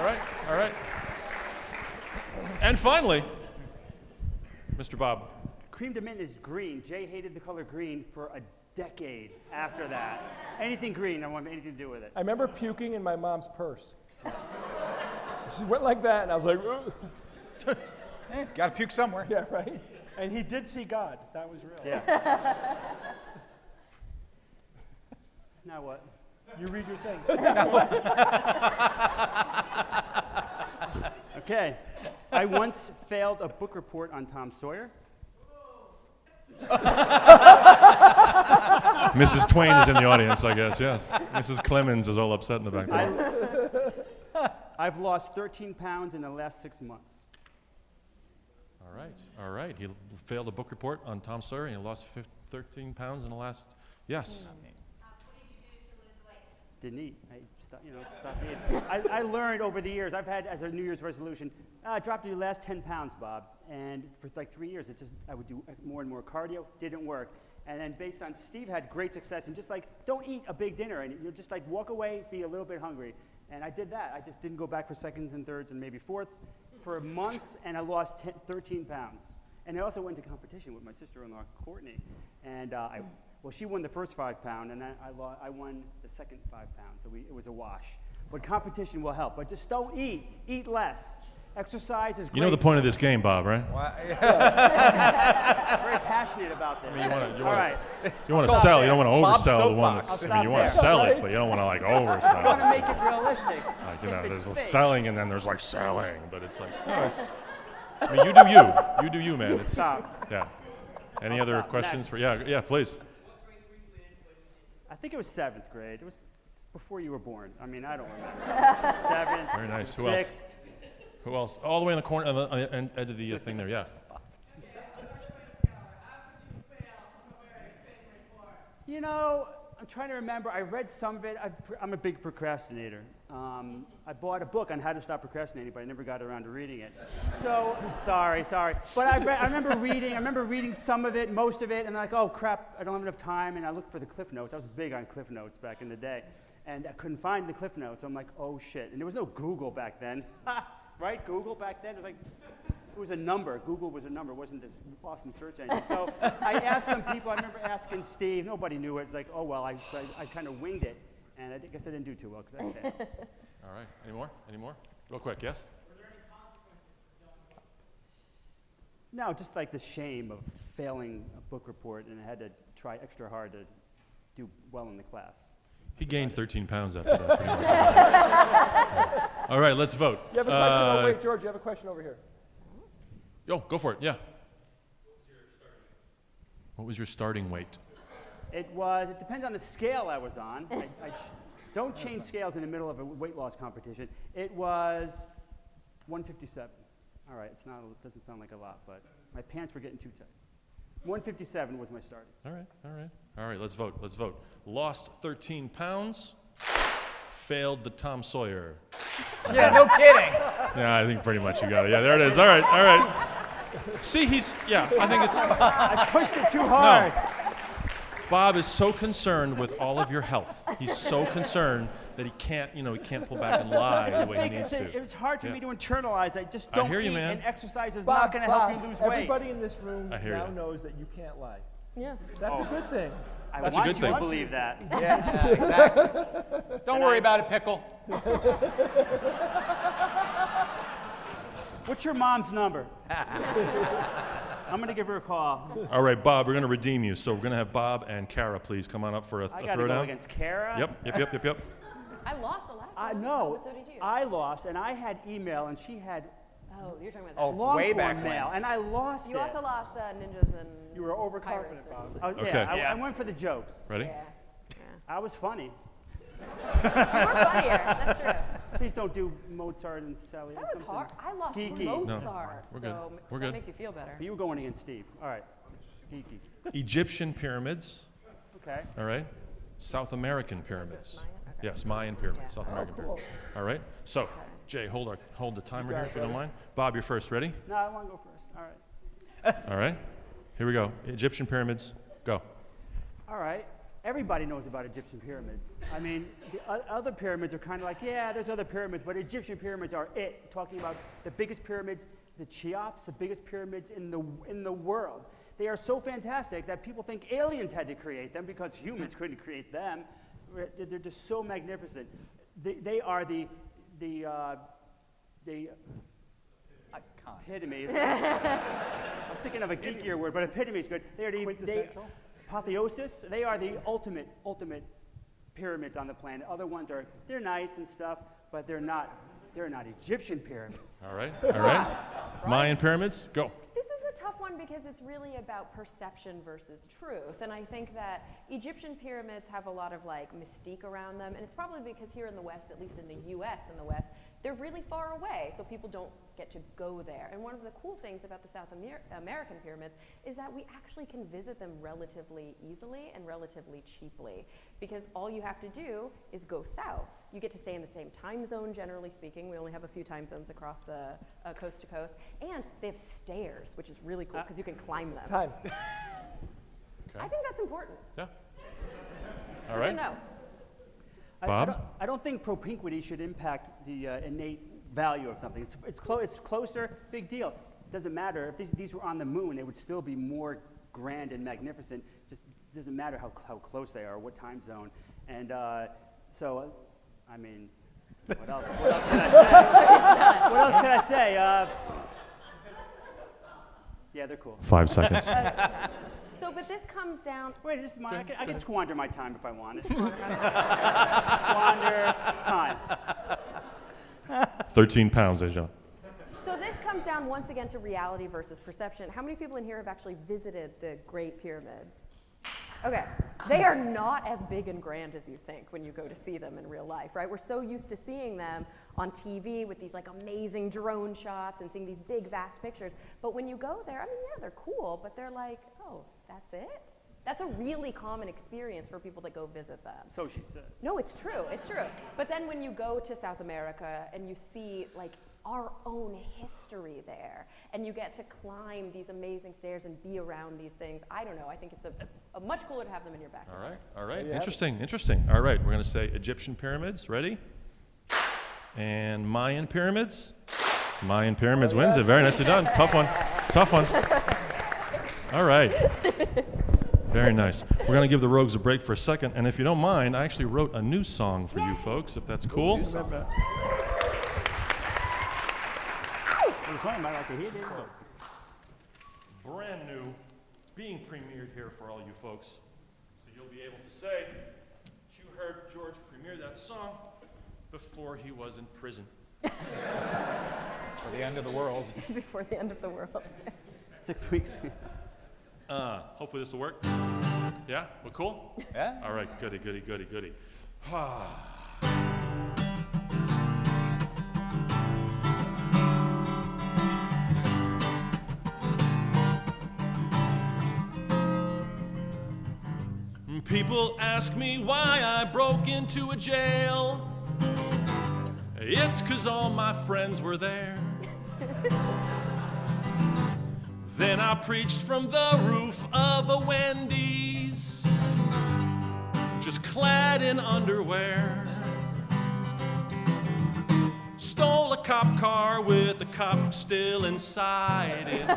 right, all right. And finally, Mr. Bob. Cream de mint is green. Jay hated the color green for a decade after that. Anything green, I don't want anything to do with it. I remember puking in my mom's purse. She went like that, and I was like, Got to puke somewhere. yeah, right? And he did see God. That was real. Yeah. Now what? You read your things. Okay. I once failed a book report on Tom Sawyer. Mrs. Twain is in the audience, I guess, yes. Mrs. Clemens is all upset in the back there. I've lost 13 pounds in the last 6 months. All right, all right. He failed a book report on Tom Sawyer, and he lost 13 pounds in the last, yes. Didn't eat. I stopped eating. I learned over the years, I've had as a New Year's resolution, drop your last 10 pounds, Bob. And for like 3 years, I would do more and more cardio, didn't work. And then based on, Steve had great success, and just like, don't eat a big dinner, and you just like walk away, be a little bit hungry. And I did that. I just didn't go back for seconds and thirds and maybe fourths for months, and I lost 13 pounds. And I also went to competition with my sister-in-law, Courtney. And well, she won the first 5 pound, and I won the second 5 pounds. So it was a wash. But competition will help. But just don't eat. Eat less. Exercise is great. You know the point of this game, Bob, right? I'm very passionate about this. I mean, All right. you want to sell. You don't want to Bob's oversell the one. soapbox. I mean, you want to sell it, but you don't want to like I want to oversell. make it realistic. Like, you know, If it's there's fake. selling, and then there's like selling, but it's like, no, it's. I mean, you do you. You do you, man. It's, Stop. yeah. Any I'll other stop. questions Next. for? Yeah, please. I think it was 7th grade. It was before you were born. I mean, I don't remember. 7th. Very nice. Who else? 6th. Who else? All the way in the corner, on the end of the thing there. Yeah. You know, I'm trying to remember. I read some of it. I'm a big procrastinator. I bought a book on how to stop procrastinating, but I never got around to reading it. So, sorry. But I remember reading some of it, most of it, and like, oh crap, I don't have enough time. And I looked for the Cliff Notes. I was big on Cliff Notes back in the day, and I couldn't find the Cliff Notes. I'm like, oh shit. And there was no Google back then, right? Google back then, it was like. It was a number. Google was a number. It wasn't this awesome search engine. So I asked some people. I remember asking Steve. Nobody knew it. It's like, oh, well, I kind of winged it. And I guess I didn't do too well because I failed. All right. Any more? Any more? Real quick. Yes. No, just like the shame of failing a book report, and I had to try extra hard to do well in the class. He gained 13 pounds after that. Pretty much. All right. Let's vote. You have a question? Oh, wait, George, you have a question over here. Yo, go for it. Yeah. What was your starting weight? It depends on the scale I was on. Don't change scales in the middle of a weight loss competition. It was 157. All right, it doesn't sound like a lot, but my pants were getting too tight. 157 was my starting. All right, let's vote. Lost 13 pounds, failed the Tom Sawyer. Yeah, no kidding. Yeah, I think pretty much you got it. Yeah, there it is. All right. See, I think it's. I pushed it too hard. No. Bob is so concerned with all of your health. He's so concerned that he can't pull back and lie the way he needs to. It was hard for me to internalize. I just I don't hear you, eat, man. and exercise is Bob, not going to help you lose weight. Everybody in this room I hear now you. knows that you can't lie. Yeah. That's a good thing. I That's a want good you thing. to believe that. Yeah, exactly. Don't worry about it, Pickle. What's your mom's number? I'm going to give her a call. All right, Bob, we're going to redeem you. So we're going to have Bob and Kara please come on up for a I got to throwdown. go against Kara. Yep. I lost the last one. No, So did you. I lost, and I had email, and she had Oh, you're talking about that. Oh, long way form back mail, when. and I lost You it. also lost ninjas and You were overconfident, pirates or Bob. something. Oh, Okay. I went for the jokes. Ready? Yeah. I was funny. You were funnier. That's true. Please don't do Mozart and Sally. That was something hard. I lost geeky. Mozart. No, we're good. So We're that good. makes you feel better. But you were going against Steve. All right. Geeky. Egyptian pyramids. Okay. All right. South American pyramids. Mayan? Okay. Yes, Mayan pyramids. Yeah. South American cool. pyramids. All right. So, Jay, hold the timer here if you don't mind. Bob, you're first. Ready? No, I want to go first. All right. All right. Here we go. Egyptian pyramids. Go. All right. everybody knows about Egyptian pyramids. I mean, the other pyramids are kind of like, yeah, there's other pyramids, but Egyptian pyramids are it. Talking about the biggest pyramids, the Cheops, the biggest pyramids in the world. They are so fantastic that people think aliens had to create them because humans couldn't create them. They're just so magnificent. They are the epitome. I was thinking of a geekier word, but epitome is good. They are the apotheosis. They are the ultimate pyramids on the planet. Other ones they're nice and stuff, but they're not Egyptian pyramids. All right, all right. Mayan pyramids, go. This is a tough one because it's really about perception versus truth. And I think that Egyptian pyramids have a lot of like mystique around them. And it's probably because here in the West, at least in the US in the West, they're really far away, so people don't get to go there. And one of the cool things about the South American pyramids is that we actually can visit them relatively easily and relatively cheaply, because all you have to do is go south. You get to stay in the same time zone, generally speaking. We only have a few time zones across the coast to coast. And they have stairs, which is really cool, because you can climb them. Time. Okay. I think that's important. Yeah. So All right. you know. Bob? I don't think propinquity should impact the innate value of something. It's closer, big deal. Doesn't matter. If these were on the moon, they would still be more grand and magnificent. Just doesn't matter how close they are, what time zone. And so, I mean, what else can I say? What else can I say? Yeah, they're cool. 5 seconds. So, but this comes down. Wait, this is mine. I can squander my time if I want. Squander time. 13 pounds, John. So this comes down once again to reality versus perception. How many people in here have actually visited the Great Pyramids? Okay, they are not as big and grand as you think when you go to see them in real life, right? We're so used to seeing them on TV with these like amazing drone shots and seeing these big, vast pictures. But when you go there, I mean, yeah, they're cool, but they're like, oh, that's it? That's a really common experience for people that go visit them. So she said. No, it's true, it's true. But then when you go to South America and you see like our own history there, and you get to climb these amazing stairs and be around these things, I don't know, I think it's a much cooler to have them in your backyard. All right. Interesting. All right, we're going to say Egyptian pyramids. Ready? And Mayan pyramids. Mayan pyramids wins it. Very nicely done. Tough one. All right. Very nice. We're going to give the Rogues a break for a second, and if you don't mind, I actually wrote a new song for you folks, if that's cool. Brand new, being premiered here for all you folks, so you'll be able to say that you heard George premiere that song before he was in prison. For the end of the world. Before the end of the world. 6 weeks. Hopefully this will work. Yeah? We're cool? Yeah. All right, goody. People ask me why I broke into a jail. It's 'cause all my friends were there. Then I preached from the roof of a Wendy's, just clad in underwear. Stole a cop car with a cop still inside it.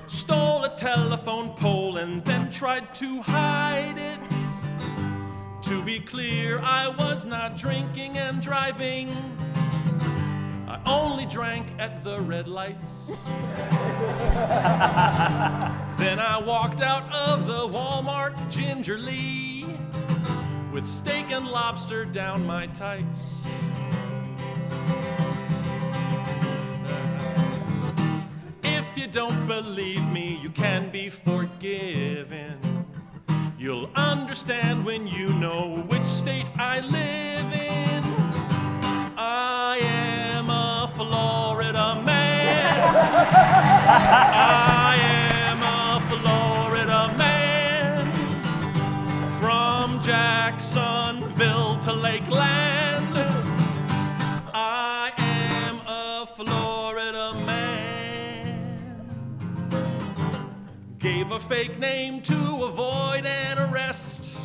Stole a telephone pole and then tried to hide it. To be clear, I was not drinking and driving. I only drank at the red lights. Then I walked out of the Walmart gingerly, with steak and lobster down my tights. If you don't believe me, you can be forgiven. You'll understand when you know which state I live in. I am a Florida man. I am a Florida man. From Jacksonville to Lakeland, I am a Florida man. Gave a a fake name to avoid an arrest.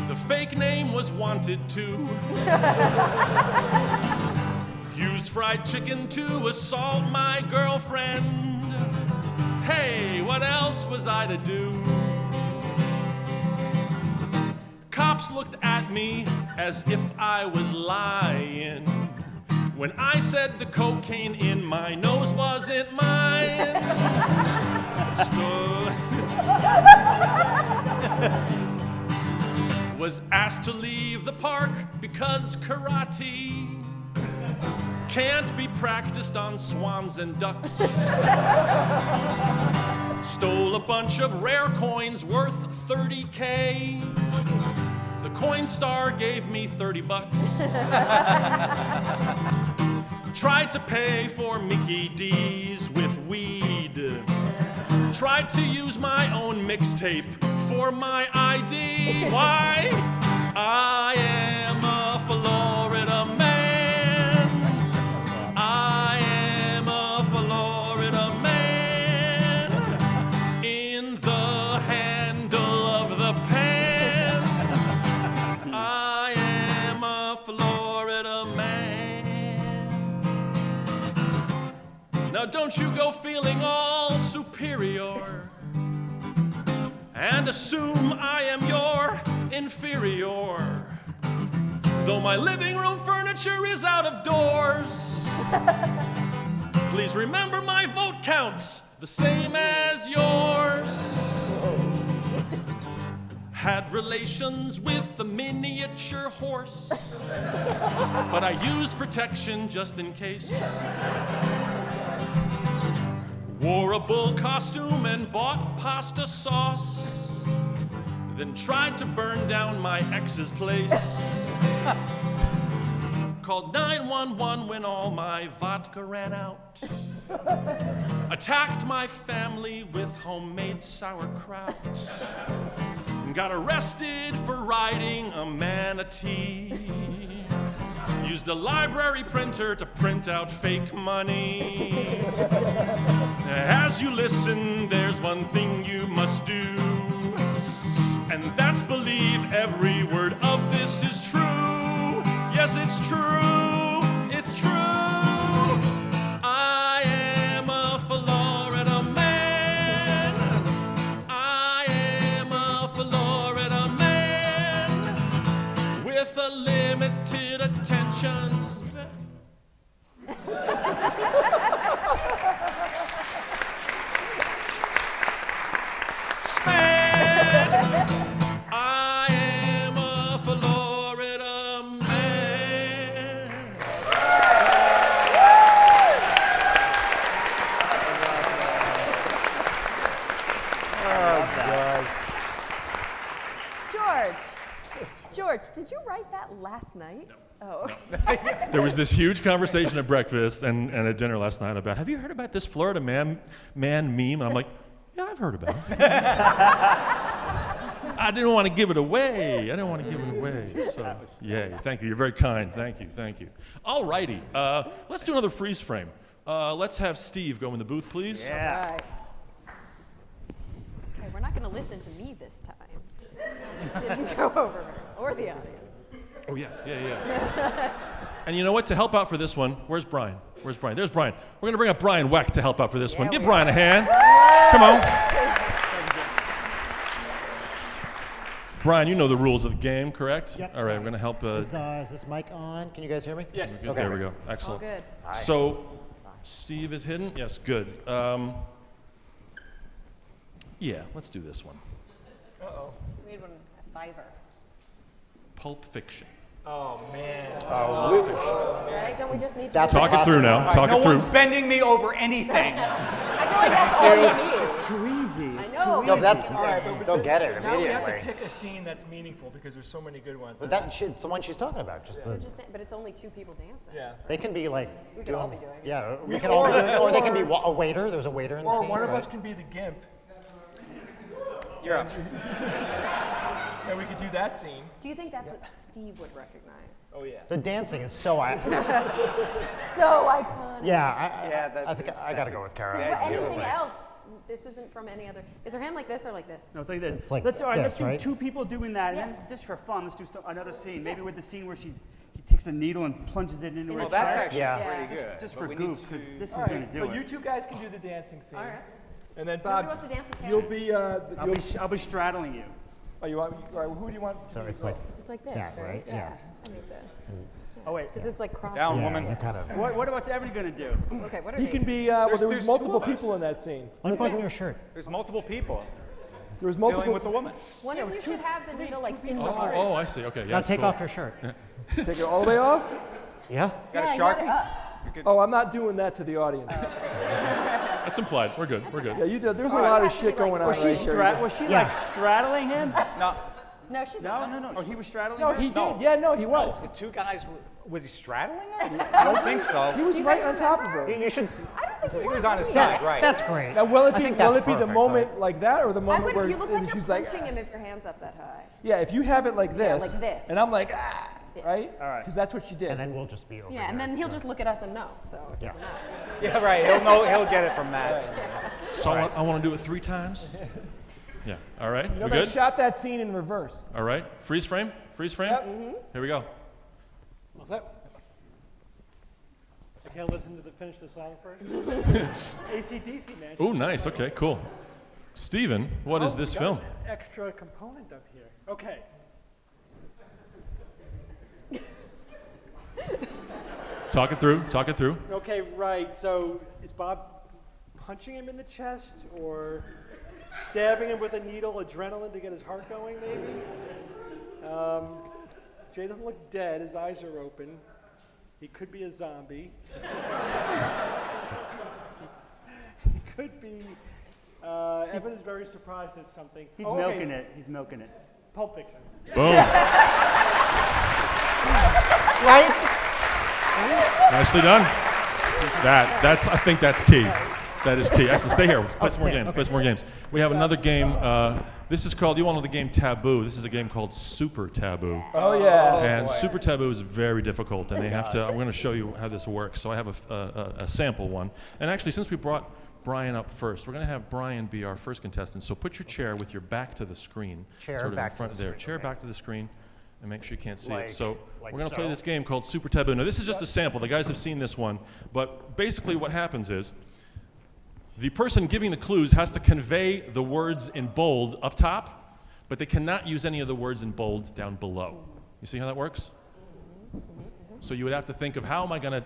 The fake name was wanted too. Used fried chicken to assault my girlfriend. Hey, what else was I to do? Cops looked at me as if I was lying when I said the cocaine in my nose wasn't mine. Was asked to leave the park because karate can't be practiced on swans and ducks. Stole a bunch of rare coins worth $30K. The Coinstar gave me $30. Tried to pay for Mickey D's with weed. Tried to use my own mixtape for my ID. Why? I am a Florida man. I am a Florida man. In the handle of the pen, I am a Florida man. Now don't you go feeling all superior and assume I am your inferior. Though my living room furniture is out of doors, please remember my vote counts the same as yours. Had relations with a miniature horse, but I used protection just in case. Wore a bull costume and bought pasta sauce, then tried to burn down my ex's place. Called 911 when all my vodka ran out. Attacked my family with homemade sauerkraut. Got arrested for riding a manatee. Used a library printer to print out fake money. As you listen, there's one thing you must do, and that's believe every word of this is true. Yes, it's true. It's true. I am a Florida man. I am a Florida man with a limited attention span. I am a Florida man. George, did you write that last night? No. Oh, There was this huge conversation at breakfast and at dinner last night about, have you heard about this Florida man meme? And I'm like, yeah, I've heard about it. I didn't want to give it away. So, yay. Thank you. You're very kind. Thank you. All righty. Let's do another freeze frame. Let's have Steve go in the booth, please. Yeah. right. Okay, we're not going to listen to me this time. Didn't go over or the audience. Oh, yeah. And you know what? To help out for this one, where's Brian? There's Brian. We're going to bring up Brian Weck to help out for this one. Give Brian a hand. Come on. Brian, you know the rules of the game, correct? Yep. All right, I'm going to help. Is this mic on? Can you guys hear me? Yes. Good, Okay. There we go. Excellent. All good. So, Steve is hidden? Yes, good. Yeah, let's do this one. Uh-oh. We need one, a fiver. Pulp Fiction. Oh, man. Right? Don't we just need to That's Talk it through now. Talk no it through. one's bending me over anything. I feel like that's all you need. It's too easy. It's I know. Too No, easy. that's, All right, but they'll get it now we have to immediately. pick a scene that's meaningful because there's so many good ones. But it's the one she's talking about. Just the, But it's only two people dancing. Yeah. they can be like We could all be doing it. Yeah, we can all be doing it. Or they can be a waiter. There's a waiter in the Or scene. one of right? us can be the gimp. You're up. And we could do that scene. Do you think that's what Steve would recognize? Oh, yeah. The dancing is so. So iconic. Yeah, I think I got to go with Kara. But anything else This isn't from any other. Is her hand like this or like this? No, it's like this. It's like All right, let's this, do right? 2 people doing that, Yeah. and then just for fun, let's do another scene. Maybe with the scene where he takes a needle and plunges it into her Well, that's chest. actually Yeah. pretty good. Just but for we need goofs, because to- this is All going right, to so do you it. two guys can do the dancing scene. All right. And then Nobody Bob, wants to dance with you'll Catherine? be. I'll be straddling you. Oh, you want? All right, who do you want? So it's like It's like this, that, right? Yeah. Yeah. I think so. Oh, wait. Because it's like cross. Down, yeah, woman. you kind of. What about Ebony going to do? Okay, what are He they? can be. Well, there was there's multiple 2 of us. people in that scene. Unbutton your shirt. There's multiple people There was dealing multiple. with the woman. One of you should have the needle like in the Oh, heart. oh, I see. Okay, yeah. Now that's take cool. off your shirt. Take it all the way off. Yeah. Got Yeah, a you got it Sharpie? up. Oh, I'm not doing that to the audience. That's implied. We're good. We're good. Yeah, you did. There's a All right. lot of It has to be shit like- going on. Was she, right here. was she Yeah. like straddling him? No, No, she's No, not. no, no. Oh, he was straddling No, her? he did. No. Yeah, no, he was. the 2 guys was he straddling her? I don't think so. He was right on top of her. You should. I think he was on his Yeah, side, right? that's great. Now, will it I be think will that's it be the perfect, moment like that, or the I moment would. where You look like she's you're like, punching him if your hand's up that high. yeah, if you have it like Yeah, this, like this. and I'm like, ah, Yeah. right? All right. Because that's what she did. And then we'll just be over Yeah, and there. then he'll just look at us and know. So it Yeah. doesn't matter. Yeah, right. He'll know. He'll get it from that. So I want to do it 3 times. Yeah. All right. You know, We they good? shot that scene in reverse. All right. Freeze frame. Freeze frame. Yep. Here we go. What's that? I can't listen to finish the song first. AC/DC, man. Oh, nice. Okay. Cool. Steven, what is Oh, this we got film? an extra component up here. Okay. Talk it through. Talk it through. Okay, right. So is Bob punching him in the chest or stabbing him with a needle, adrenaline to get his heart going, maybe? Jay doesn't look dead. His eyes are open. He could be a zombie. He could be. Evan is very surprised at something. He's Oh, okay. milking it. He's milking it. Pulp Fiction. Boom. Right? Nicely done. I think that's key. That is key. Actually, stay here. Play some more games. Play some more games. We have another game. This is called, you all know the game Taboo. This is a game called Super Taboo. Oh yeah. And Super Taboo is very difficult, and they have to, I'm going to show you how this works. So I have a sample one. And actually, since we brought Brian up first, we're going to have Brian be our first contestant. So put your chair with your back to the screen. Chair sort of back in to front the there. screen, Chair okay. back to the screen. And make sure you can't see Like- it. So like we're going to play so? this game called Super Taboo. Now, this is just a sample. The guys have seen this one. But basically what happens is the person giving the clues has to convey the words in bold up top, but they cannot use any of the words in bold down below. You see how that works? So you would have to think of how am I going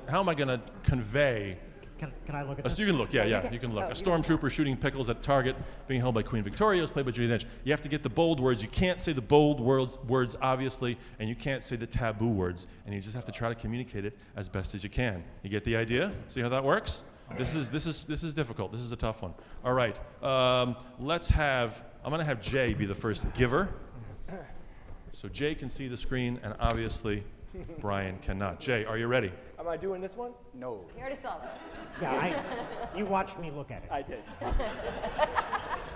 to convey. Can I look at So this? you can look, yeah, can. you can look. Oh, A you can stormtrooper shooting pickles at target, being held by Queen Victoria, was played by Judi Dench. You have to get the bold words. You can't say the bold words obviously, and you can't say the taboo words, and you just have to try to communicate it as best as you can. You get the idea? See how that works? This is difficult. This is a tough one. All right, I'm going to have Jay be the first giver. So Jay can see the screen, and obviously Brian cannot. Jay, are you ready? Am I doing this one? No. You already saw that. Yeah, you watched me look at it. I did.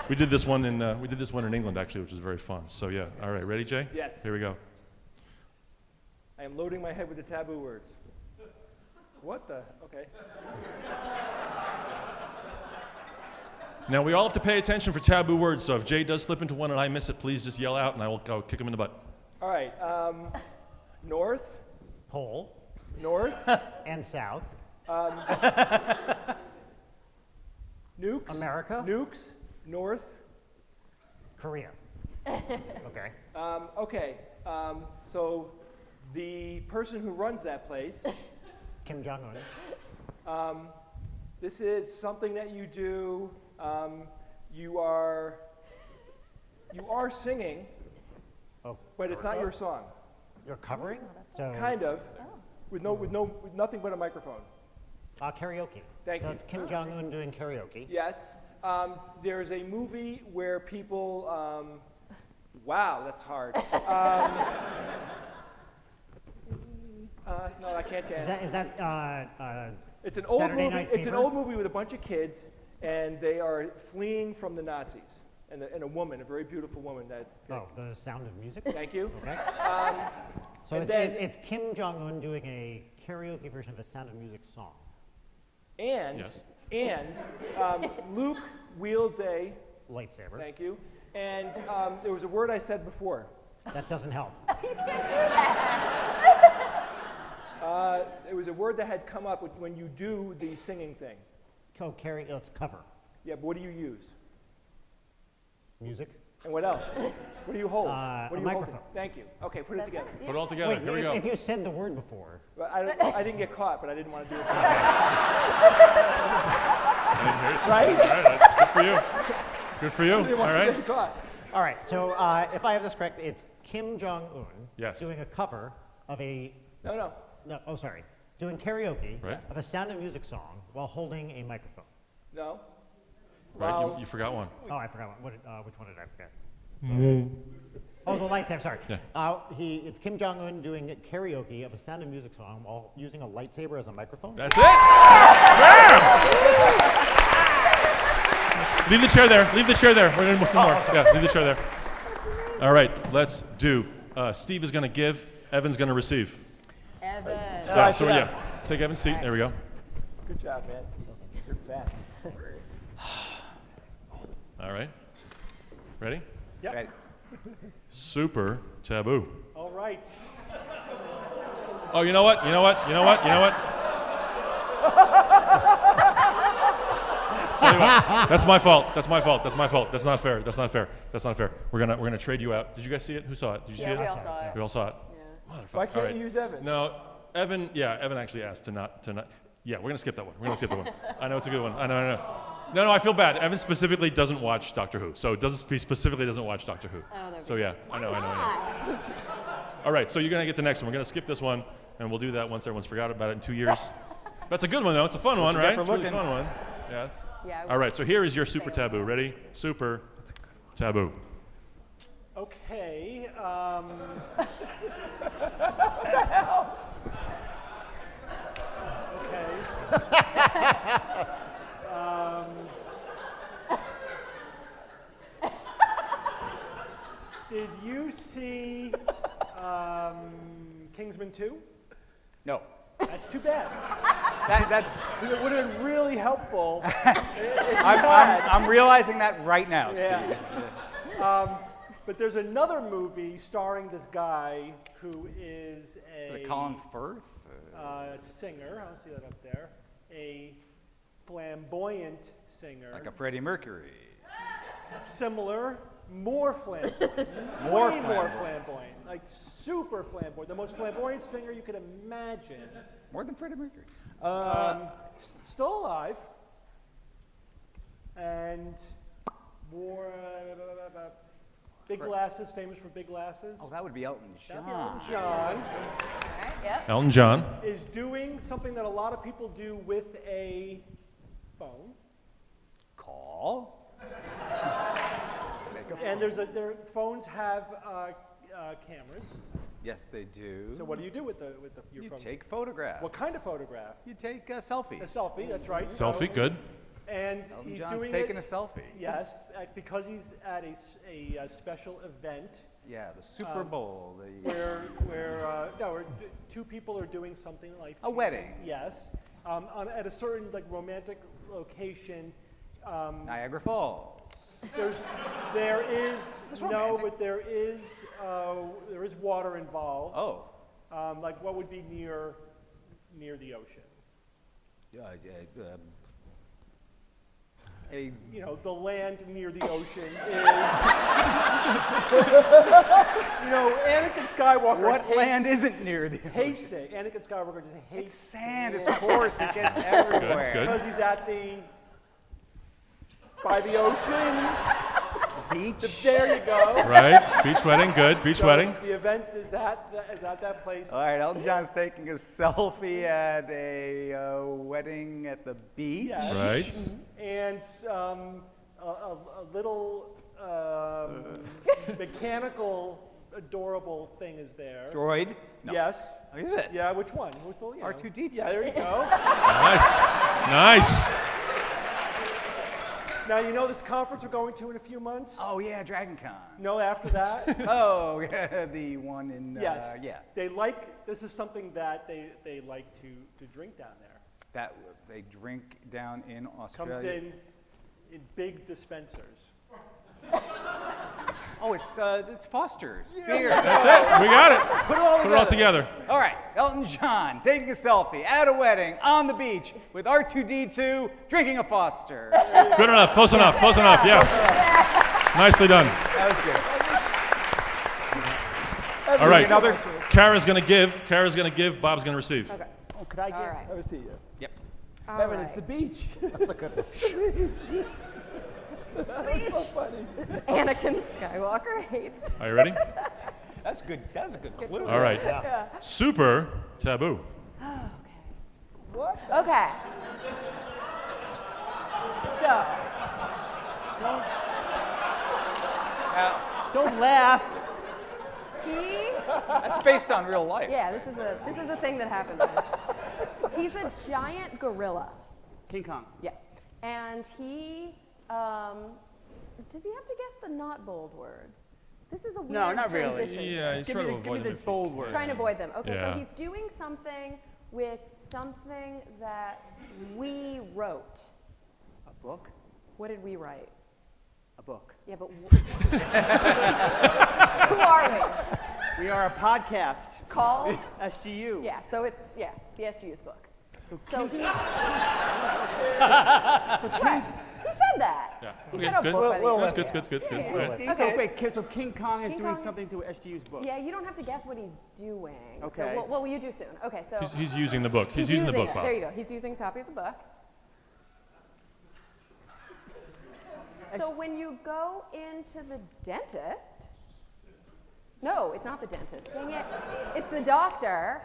We did this one in England actually, which was very fun. So yeah, all right, ready, Jay? Yes. Here we go. I am loading my head with the taboo words. What the? Okay. Now we all have to pay attention for taboo words. So if Jay does slip into one and I miss it, please just yell out, and I'll kick him in the butt. All right. North. Pole North. and south. Nukes. America. Nukes. North. Korea. Okay. Okay. So the person who runs that place, Kim Jong-un. this is something that you do. You are singing, Oh, but it's not your song. you're covering? So Kind of, with nothing but a microphone. Karaoke. Thank so you. it's Kim Jong-un doing karaoke. Yes. There's a movie where people. Wow, that's hard. No, I can't dance. Is that It's an old Saturday movie. Night It's an Fever? old movie with a bunch of kids, and they are fleeing from the Nazis. And a woman, a very beautiful woman. oh, The Sound of Music? Thank you. Okay. So and it's, then- it's Kim Jong-un doing a karaoke version of a Sound of Music song. And Yes. And Luke wields a, Lightsaber. thank you, and there was a word I said before. That doesn't help. You can't do that. It was a word that had come up when you do the singing thing. Let's cover. Yeah, but what do you use? Music. And what else? What do you hold? What are a you microphone. holding? Thank you. Okay, put it together. Put it all together. Wait, Here we go. if you said the word before. Well, I didn't get caught, but I didn't want to do it. I didn't hear it. Right? All right. Good for you. Good for you. I didn't All want to right. get caught. All right, so if I have this correct, it's Kim Jong-un Yes. doing a cover of a, No. doing karaoke Right. of a Sound of Music song while holding a microphone. No. Right. Well, You forgot one. Oh, I forgot which one did I forget? Oh, the lightsaber. Sorry. Yeah. It's Kim Jong-un doing karaoke of a Sound of Music song while using a lightsaber as a microphone. That's it. Bam! Leave the chair there. Leave the chair there. We're gonna move some more. Yeah, leave the chair there. All right, let's do. Steve is gonna give. Evan's gonna receive. Evan. Yeah. So yeah, take Evan's seat. There we go. Good job, man. You're fast. All right. Ready? Yep. Right. Super taboo. All right. Oh, you know what? You know what? You know what? You know what? Tell you what, that's my fault. That's my fault. That's my fault. That's not fair. That's not fair. That's not fair. We're gonna trade you out. Did you guys see it? Who saw it? Did you see Yeah, it? we all saw it. We all saw it. Yeah. Motherfucker. Why can't All right. you use Evan? No, Evan. Yeah, Evan actually asked to not. Yeah, we're gonna skip that one. We're gonna skip that one. I know it's a good one. I know. I know. No, I feel bad. Evan specifically doesn't watch Doctor Who, so he specifically doesn't watch Doctor Who. Oh, So yeah, I know. All right, so you're gonna get the next one. We're gonna skip this one, and we'll do that once everyone's forgot about it in 2 years. That's a good one though. It's a fun one, you get right? for It's a really looking. fun one. Yes. Yeah, All right, so here is your super fail. taboo. Ready? Super taboo. Okay. Did you see Kingsman 2? No. That's too bad. That's. It would have been really helpful if you had. I'm realizing that right now, Steve. Yeah. But there's another movie starring this guy who is Is a it Colin Firth? singer. I'll see that up there. A flamboyant singer. Like a Freddie Mercury. Similar, more flamboyant. More Way more flamboyant. flamboyant. Like super flamboyant. The most flamboyant singer you could imagine. More than Freddie Mercury. Still alive. And wore big glasses, famous for big glasses. Oh, that would be Elton That'd be John. Elton John Yep. Elton John. is doing something that a lot of people do with a phone. Call. Make a And their phones have cameras. Yes, they do. So what do you do with your You phone? take photographs. What kind of photograph? You take selfies. A selfie. That's right. Selfie, So- good. And Elton he's John's doing taking it. a selfie. Yes, because he's at a special event Yeah, the Super Bowl. The where two people are doing something like A wedding. Yes, at a certain romantic location. Niagara Falls. There is That's no, romantic. but there is water involved. Oh. Like what would be near the ocean? The land near the ocean is. Anakin Skywalker. What hates, land isn't near the hates it. Anakin Skywalker just hates It's sand. it. It's coarse. It gets everywhere. Good. Because he's by the ocean. Beach. There you go. Right? Beach wedding, good. Beach So wedding. The event is at that place. All right, Elton John's taking a selfie at a wedding at the beach. Yes. Right. And a little mechanical, adorable thing is there. Droid. No. Yes. Oh, is it? Yeah, which one? Which the, R2D2. Yeah, there you go. Nice. Nice. Now, this conference we're going to in a few months? Oh, yeah, Dragon Con. No, after that? Oh, yeah, the one in, Yes. yeah. This is something that they like to drink down there. that they drink down in Australia. Comes in big dispensers. Oh, it's Foster's beer. That's it. We got it. Put it all Put together. it all together. All right, Elton John taking a selfie at a wedding on the beach with R2D2 drinking a Foster. Good enough. Close enough. Close enough. Yes. Nicely done. That was good. All right. Another. Kara's gonna give. Kara's gonna give. Bob's gonna receive. Oh, could I get? All right. Let me see you. Yep. All Evan, right. it's the beach. That's a good one. That's so funny. Anakin Skywalker hates. Are you ready? That's good. That's a good clue. All right. Yeah. Super taboo. What? Okay. So, Don't laugh. That's based on real life. yeah, this is a thing that happens. He's a giant gorilla. King Kong. Yeah. And he, does he have to guess the not bold words? This is a weird No, not really. transition. Yeah, he's Give trying me to the, give me avoid the them. bold words. Trying to avoid them. Okay, Yeah. so he's doing something with something that we wrote. A book? What did we write? A book. Yeah, but who are we? We are a podcast. Called? SGU. Yeah, so it's, the SGU's book. So he, what? He said that. Yeah. He Okay, said a good. book by the That's end. good. That's good. Yeah. All right. So, Okay. wait, so King Kong is King doing Kong is- something to SGU's book. Yeah, you don't have to guess what he's doing. Okay. So what will you do soon? Okay, so He's using the book. He's using the book, it. Bob. There you go. He's using a copy of the book. So when you go into the dentist, no, it's not the dentist. Dang it. It's the doctor,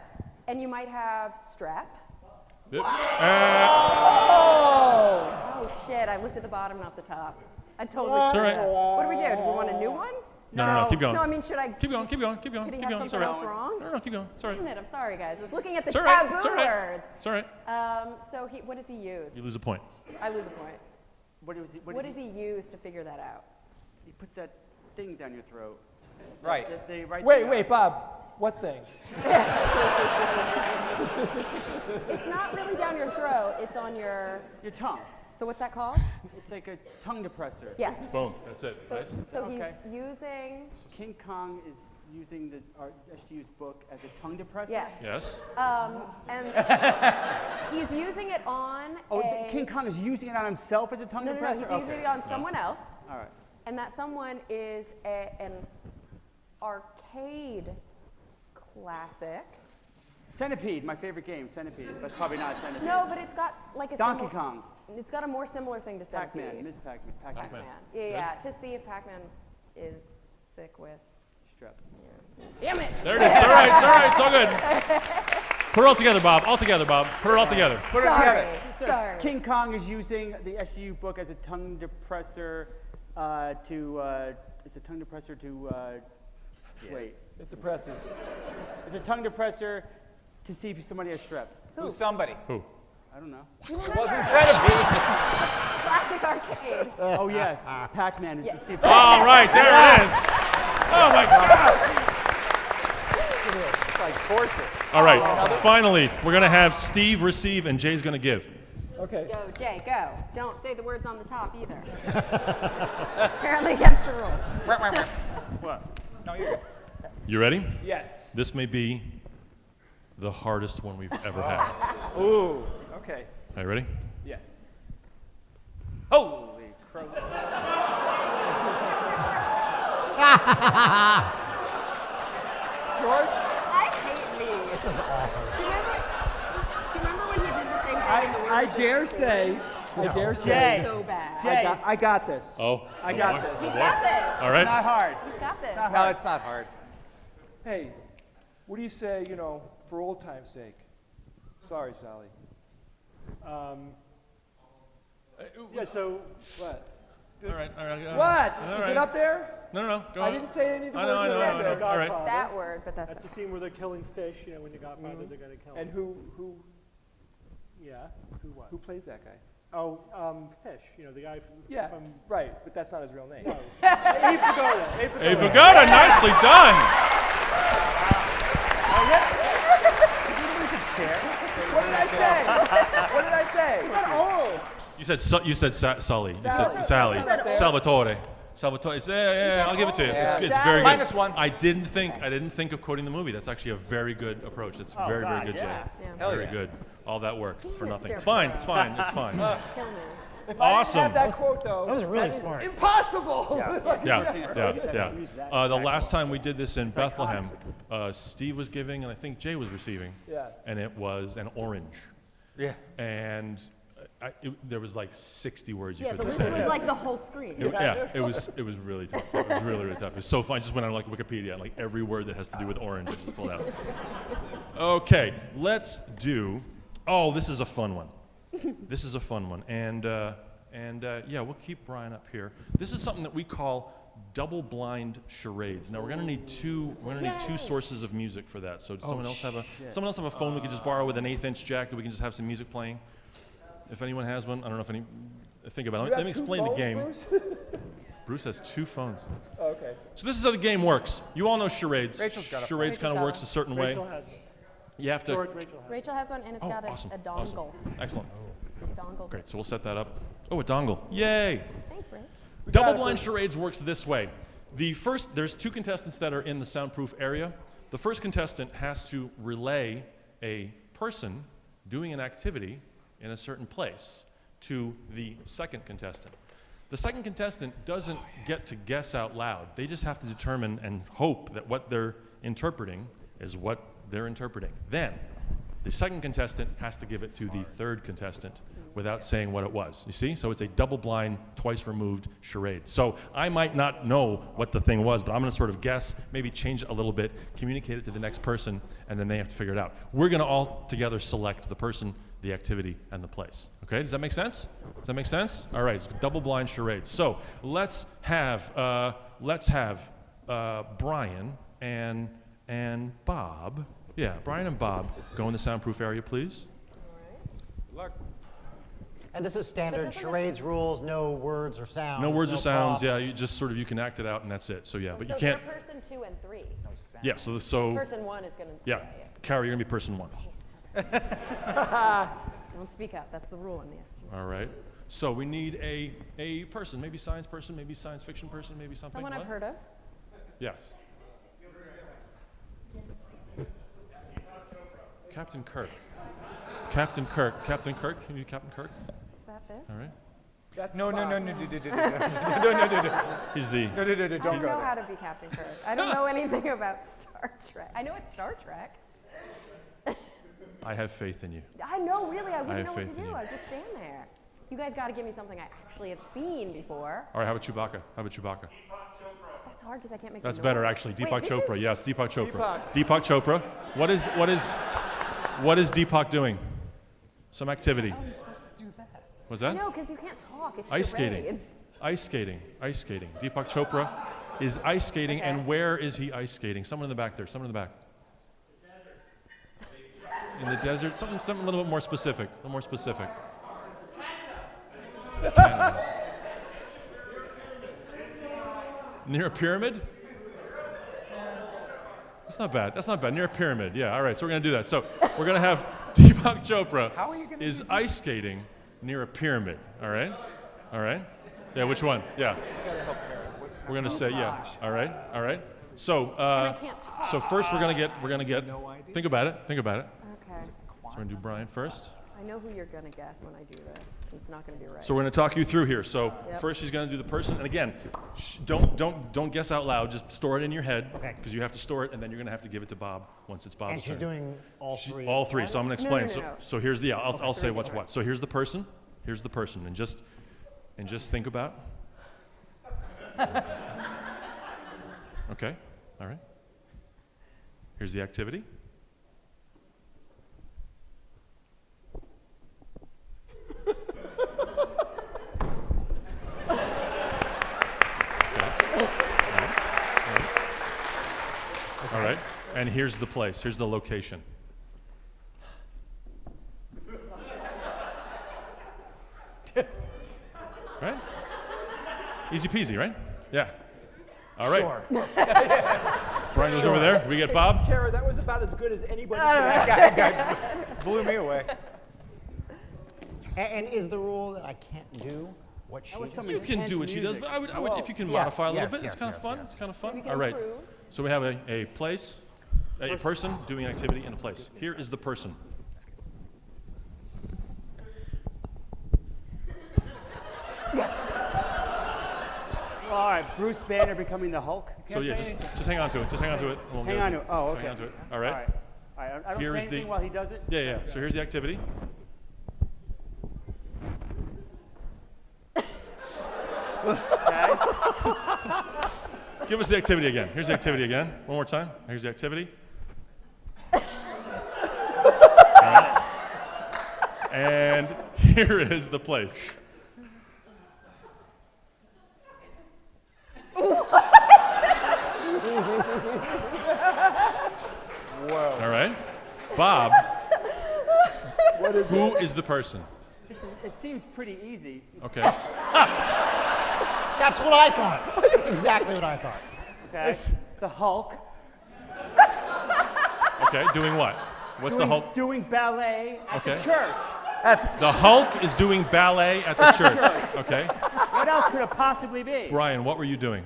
and you might have strep. Oh shit, I looked at the bottom, not the top. I totally It's all screwed right. up. What do we do? Do we want a new one? No, keep going. No, I mean, should I? Keep going. Keep going. Could he have Keep going. It's all something right. else wrong? No, keep going. It's all right. Damn it, I'm sorry, guys. I was looking at the It's all right. taboo It's all right. words. It's all right. So what does he use? You lose a point. I lose a point. What is he? What does he use to figure that out? He puts that thing down your throat. Right. They write Wait, Bob. What thing? It's not really down your throat. It's on your. Your tongue. So what's that called? It's like a tongue depressor. Yes. Boom. That's it. So, Nice. so Okay. he's using. King Kong is using our SGU's book as a tongue depressor. Yes. Yes. And he's using it on. Oh, a, King Kong is using it on himself as a tongue No, depressor. he's using it on someone else, All right. and that someone is an arcade classic. Centipede, my favorite game. Centipede. That's probably not Centipede. No, but it's got like a Donkey similar- Kong. It's got a more similar thing to Centipede. Pac-Man. Ms. Pac-Man. Pac-Man. Pac-Man. Yeah. To see if Pac-Man is sick with. Strep. Damn it! There it is. It's all right. It's all right. It's all good. Put it all together, Bob. All together, Bob. Put it all together. Put it Sorry. together. Sorry. King Kong is using the SGU book as a tongue depressor it's a tongue depressor to, wait. It depresses. It's a tongue depressor to see if somebody has strep. Who's somebody? Who? I don't know. It wasn't Centipede. Classic arcade. Oh yeah, Pac-Man is to see if All right. There it is. Oh my God. It's like torture. All right. Finally, we're gonna have Steve receive and Jay's gonna give. Okay. Go, Jay, go. Don't say the words on the top either. Apparently against the rule. what? No, you're good. You ready? Yes. This may be the hardest one we've ever had. Ooh. Okay. Are you ready? Yes. Holy crow. George? I hate these. This is awesome. Do you remember when he did the same thing in the I Wheelchair dare Situation? say. I dare Jay. say. So bad. Jay. I got this. Oh. I got this. He's got this. All right. Not hard. He's got this. No, it's not hard. Hey, what do you say, for old time's sake? Sorry, Sally. Yeah, so What? All right. All right. What? All Is right. it up there? No. Go I on. didn't say any of the I know. words. I know. that I I know. said. All right. Godfather. That word, but that's That's the okay. scene where they're killing fish, when the Godfather, they're gonna kill him. And who Yeah, who what? who plays that guy? Oh, Fish, the guy from... Yeah, from right, but that's not his real name. Abe Vigoda. Abe Vigoda. Hey, Pagoda, nicely done. What did I say? What You said Sully. You said Sally. Sally. Salvatore. Salvatore. Yeah, I'll give it to you. It's very good. -1. I didn't think of quoting the movie. That's actually a very good approach. That's very, very good, Jay. Yeah. Very good. All that work for nothing. It's fine. It's fine. It's fine. Kill me. If Awesome. I didn't have that quote, though, That was really is smart. impossible. Yeah. The last time we did this in Bethlehem, Steve was giving, and I think Jay was receiving. Yeah. And it was an orange. Yeah. And there was like 60 words you Yeah, couldn't it say. was like the whole screen. It was really tough. It was really, really tough. It was so fun. I just went on like Wikipedia, and like every word that has to do with orange, I just pulled out. Okay, let's do. Oh, this is a fun one. This is a fun one, and yeah, we'll keep Brian up here. This is something that we call double-blind charades. Now we're gonna need two. We're gonna need two sources of music for that. So does someone else have a phone we could just borrow with an 1/8" jack that we can just have some music playing? If anyone has one, I don't know if any. Think about it. Let me explain the game. Bruce has 2 phones. Oh, okay. So this is how the game works. You all know charades. Rachel's got a phone. Charades kind of works a certain way. Rachel has one. You have to. George, Rachel has Rachel has one, and it's Oh, got awesome. a dongle. Excellent. A dongle. Great. So we'll set that up. Oh, a dongle. Yay! Thanks, Ray. Double-blind charades works this way. There's 2 contestants that are in the soundproof area. The first contestant has to relay a person doing an activity in a certain place to the second contestant. The second contestant doesn't get to guess out loud. They just have to determine and hope that what they're interpreting is what they're interpreting. Then, the second contestant has to give it to the third contestant without saying what it was. You see? So it's a double-blind, twice-removed charade. So I might not know what the thing was, but I'm going to sort of guess, maybe change it a little bit, communicate it to the next person, and then they have to figure it out. We're going to all together select the person, the activity, and the place. Okay? Does that make sense? Does that make sense? All right. It's double-blind charades. So let's have Brian and Bob. Yeah, Brian and Bob go in the soundproof area, please. Good luck. And this is standard charades rules, no words or sounds. No words or sounds. props. Yeah, you just sort of you can act it out, and that's it. So yeah, but you So can't. for person 2 and 3. Yeah. So Person 1 is gonna. yeah, Carrie, you're gonna be person 1. Don't speak out. That's the rule in the SGU. All right. So we need a person, maybe science person, maybe science fiction person, maybe something. Someone I've What? heard of. Yes. Captain Kirk. Captain Kirk. Captain Kirk. You need Captain Kirk. Is that this? All right. That's No. He's the. No, I don't know how to be Captain Kirk. I don't know anything about Star Trek. I know it's Star Trek. I have faith in you. I know, really. I have wouldn't know what faith to in do. you. I just stand there. You guys got to give me something I actually have seen before. All right. How about Chewbacca? How about Chewbacca? That's hard because I can't make. That's the better, noise. actually. Wait, Deepak this Chopra. is- Yes, Deepak Chopra. Deepak Chopra. What is Deepak doing? Some activity. How are you supposed to do that? Was I that? know, because you can't talk. It's Ice skating. charades. Ice skating. Ice skating. Deepak Chopra is ice skating, Okay. and where is he ice skating? Someone in the back there. Someone in the back. In the desert. Something a little bit more specific. A little more specific. Canada. Near a pyramid? That's not bad. That's not bad. Near a pyramid. Yeah. All right. So we're gonna do that. So we're gonna have Deepak Chopra is ice skating near a pyramid. All right. All right. Yeah. Which one? Yeah. We're gonna say yeah. All right. All right. So I can't talk. so first we're gonna get. Think about it. Think about it. Okay. So we're gonna do Brian first. I know who you're going to guess when I do this. It's not going to be right. So we're going to talk you through here. So Yep. first she's going to do the person, and again, don't guess out loud. Just store it in your head, Okay. because you have to store it, and then you're going to have to give it to Bob once it's Bob's And she's turn. doing all three. All three. So I'm going to explain. No. So here's the. I'll say what's what. So here's the person. Here's the person, and just think about. Okay. All right. Here's the activity. All right, and here's the place, here's the location. Right? Easy peasy, right? Yeah. All right. Sure. Brian goes over there. We get Bob. Kara, that was about as good as anybody could That guy blew me away. And is the rule that I can't do what she was does? some You can do what she does, music. but I would if you can Yes, modify a little yes, bit, it's yes, kind of yes, fun. yes. It's kind of fun. We can All right. improve. So we have a place, a person doing an activity, and a place. Here is the person. All right, Bruce Banner becoming the Hulk. So Can't yeah, say just anything? hang on to it. Just hang on to it. and we'll Hang go. on to it. Oh, Just okay. hang on to it. All right. All right. I don't Here say is the- anything while he does it. Yeah, yeah. So here's the activity. Okay. Give us the activity again. Here's the activity again. One more time. Here's the activity. All right. And here is the place. Whoa. All right. Bob, who is the person? It seems pretty easy. Okay. That's what I thought. That's exactly what I thought. Okay. The Hulk. Okay. Doing what? What's the Hulk? Doing ballet at Okay. the church. The Hulk is doing ballet at the church. Okay. What else could it possibly be? Brian, what were you doing?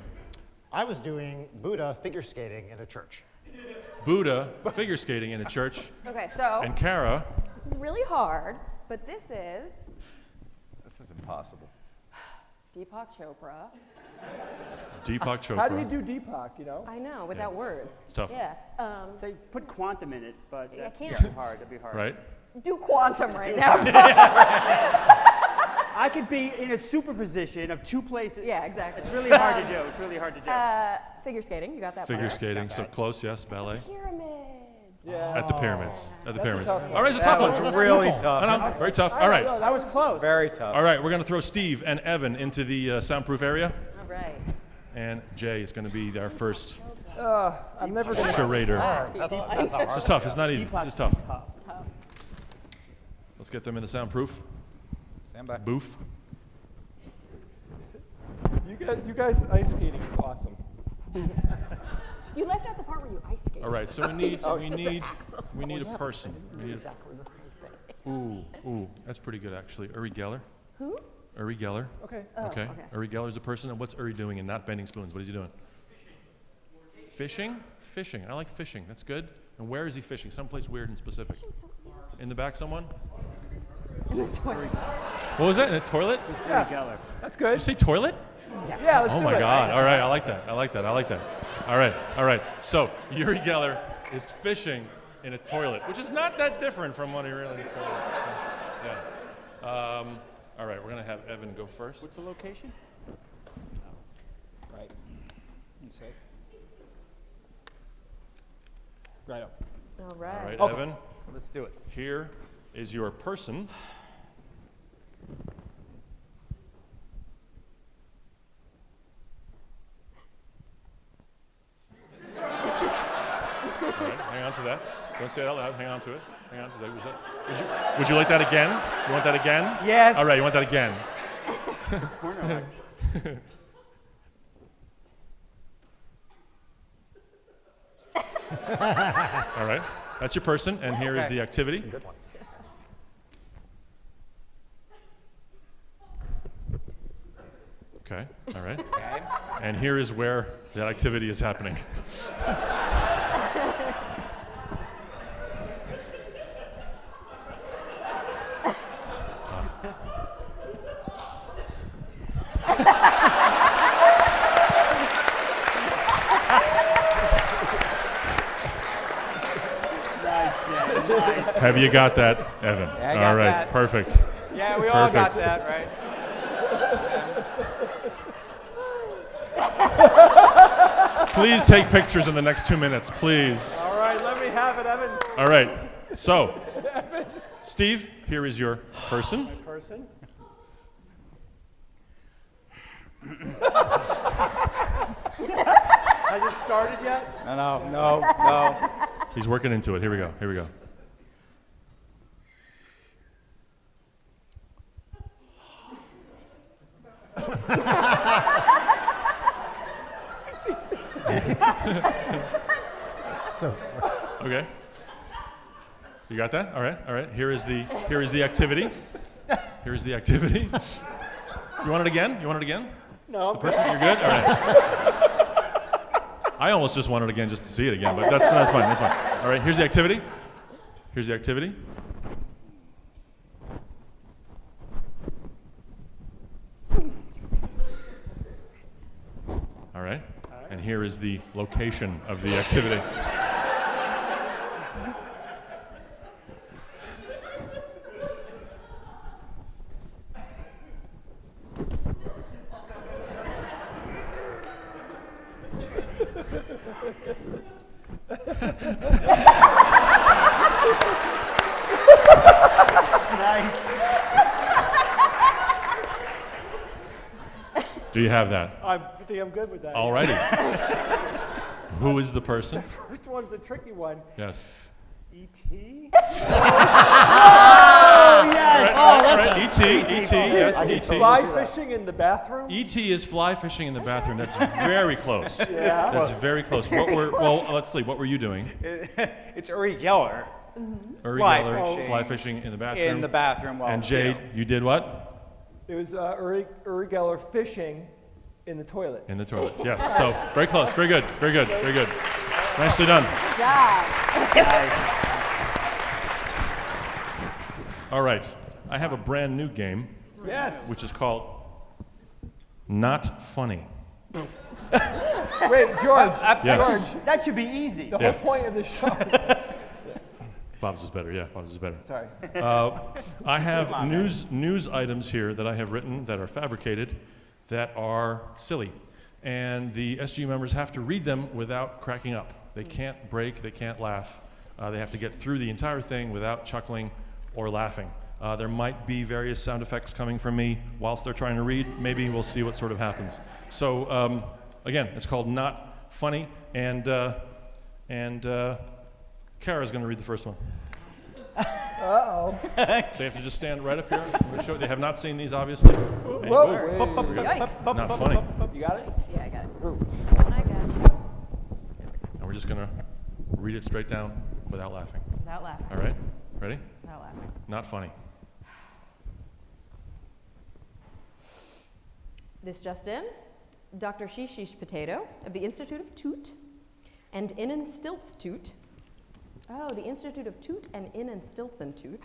I was doing Buddha figure skating in a church. Buddha figure skating in a church. Okay, so And Kara, this is really hard, but this is This is impossible. Deepak Chopra. Deepak Chopra. How do you do Deepak, you know? I know, without words. It's tough. Yeah. Say, put quantum in it, but I that'd can't. be hard. That'd be hard. Right? Do quantum right now. I could be in a superposition of two places. Yeah, exactly. It's really hard to do. It's really hard to do. Figure skating, you got that Figure part. skating. So close, yes. Ballet. Pyramid. Yeah. At the pyramids. At the That's a pyramids. tough one. All right, it's a That tough one. was really I tough. know, very tough. All right. That was close. Very tough. All right, we're going to throw Steve and Evan into the soundproof area. All right. And Jay is going to be our first I'm never going to. charader. That's a hard This is tough. It's not easy. This is tough. Tough. Let's get them in the soundproof Stand by. booth. You guys ice skating is awesome. You left out the part where you ice skate. All right, so we need a person. We need Exactly the same thing. ooh, that's pretty good actually. Uri Geller. Who? Uri Geller. Okay. Okay. okay. Uri Geller's the person. And what's Uri doing and not bending spoons? What is he doing? Fishing. Fishing. I like fishing. That's good. And where is he fishing? Someplace weird and specific. In the back, someone? What was that? In a toilet? Uri Geller. That's Did you good. say toilet? Yeah, let's Oh do my it. God. All right. I like that. I like that. I like that. All right. So Uri Geller is fishing in a toilet, which is not that different from what he really Yeah. All right. We're going to have Evan go first. What's the location? Right. Inside. Right up. All right. All right, Okay. Evan. Let's do it. Here is your person. All right, hang on to that. Don't say it out loud. Hang on to it. Hang on to that. Would you like that again? You want that again? Yes. All right, you want that again? Corner. All right, that's your person, and here is Okay. the activity. Good one. Okay, all right. Okay. And here is where that activity is happening. Have you got that, Evan? Yeah, I got all right, that. perfect. Yeah, we all got Perfect. that, right? Please take pictures in the next 2 minutes, please. All right, let me have it, Evan. All right, so, Steve, here is your person. Person. Has it started yet? No. He's working into it. Here we go. Here we go. So, Okay. You got that? All right. All right. Here is the activity. Here Here's the activity. You want it again? You want it again? No. The person, you're good? All right. I almost just want it again just to see it again, but that's fine, that's fine. All right, here's the activity. Here's the activity. All right. And here is the location of the activity. Nice. Do you have that? I think I'm good with that. All righty. Who is the person? First one's a tricky one. Yes. E.T.? Oh, yes. All right. E.T., yes, E.T. Fly fishing in the bathroom? E.T. is fly fishing in the bathroom. That's very close. Yeah. That's very close. Well, let's see. What were you doing? It's Uri Geller. Uri Fly Geller, fishing. fly fishing in the bathroom. In the bathroom. While, And Jade, you did what? It was Uri Geller fishing in the toilet. In the toilet. Yes. So very close. Very good. Very good. Very good. Nicely done. Good job. All right. I have a brand new game, Yes. which is called Not Funny. Wait, George. Yes. George, That should be easy. the whole point of the show. Bob's is better. Yeah, Bob's is better. Sorry. I have news items here that I have written that are fabricated that are silly. And the SGU members have to read them without cracking up. They can't break, they can't laugh. They have to get through the entire thing without chuckling or laughing. There might be various sound effects coming from me whilst they're trying to read. Maybe we'll see what sort of happens. So again, it's called Not Funny, and Kara's going to read the first one. Uh-oh. So you have to just stand right up here. I'm going to show you. They have not seen these, obviously. And- Whoa. Yikes. Not funny. You got it? Yeah, I got it. I got it. And we're just going to read it straight down without laughing. Without laughing. All right? Ready? Without laughing. Not funny. This just in, Dr. Shishish Potato of the Institute of Toot and Innen Stiltstoot, the Institute of Toot and Innen Stiltsentoot,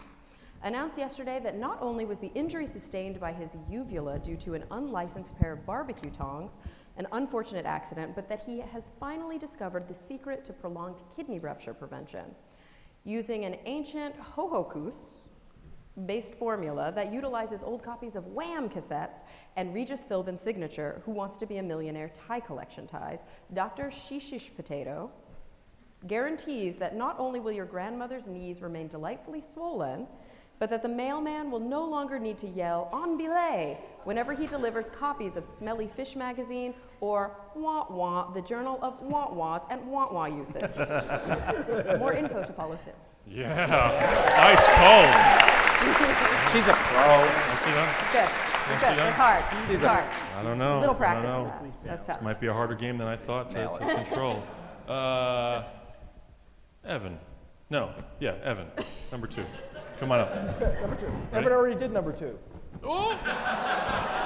announced yesterday that not only was the injury sustained by his uvula due to an unlicensed pair of barbecue tongs an unfortunate accident, but that he has finally discovered the secret to prolonged kidney rupture prevention. Using an ancient Hohokus-based formula that utilizes old copies of Wham cassettes and Regis Philbin's signature, Who Wants to Be a Millionaire tie collection ties, Dr. Shishish Potato guarantees that not only will your grandmother's knees remain delightfully swollen, but that the mailman will no longer need to yell "en belay" whenever he delivers copies of Smelly Fish Magazine or Wah Wah, the Journal of Wah Wahs and Wah Wah usage. More info to follow soon. Yeah. Nice call. She's a pro. Nicely done. Good. Nicely Good. done. It's hard. It's hard. I don't know. A little I practice. don't know. That's This tough. might be a harder game than I thought to control. Evan. No. Yeah, Evan. Number 2. Come on up. Number 2. Ready? Evan already did number 2. Oh!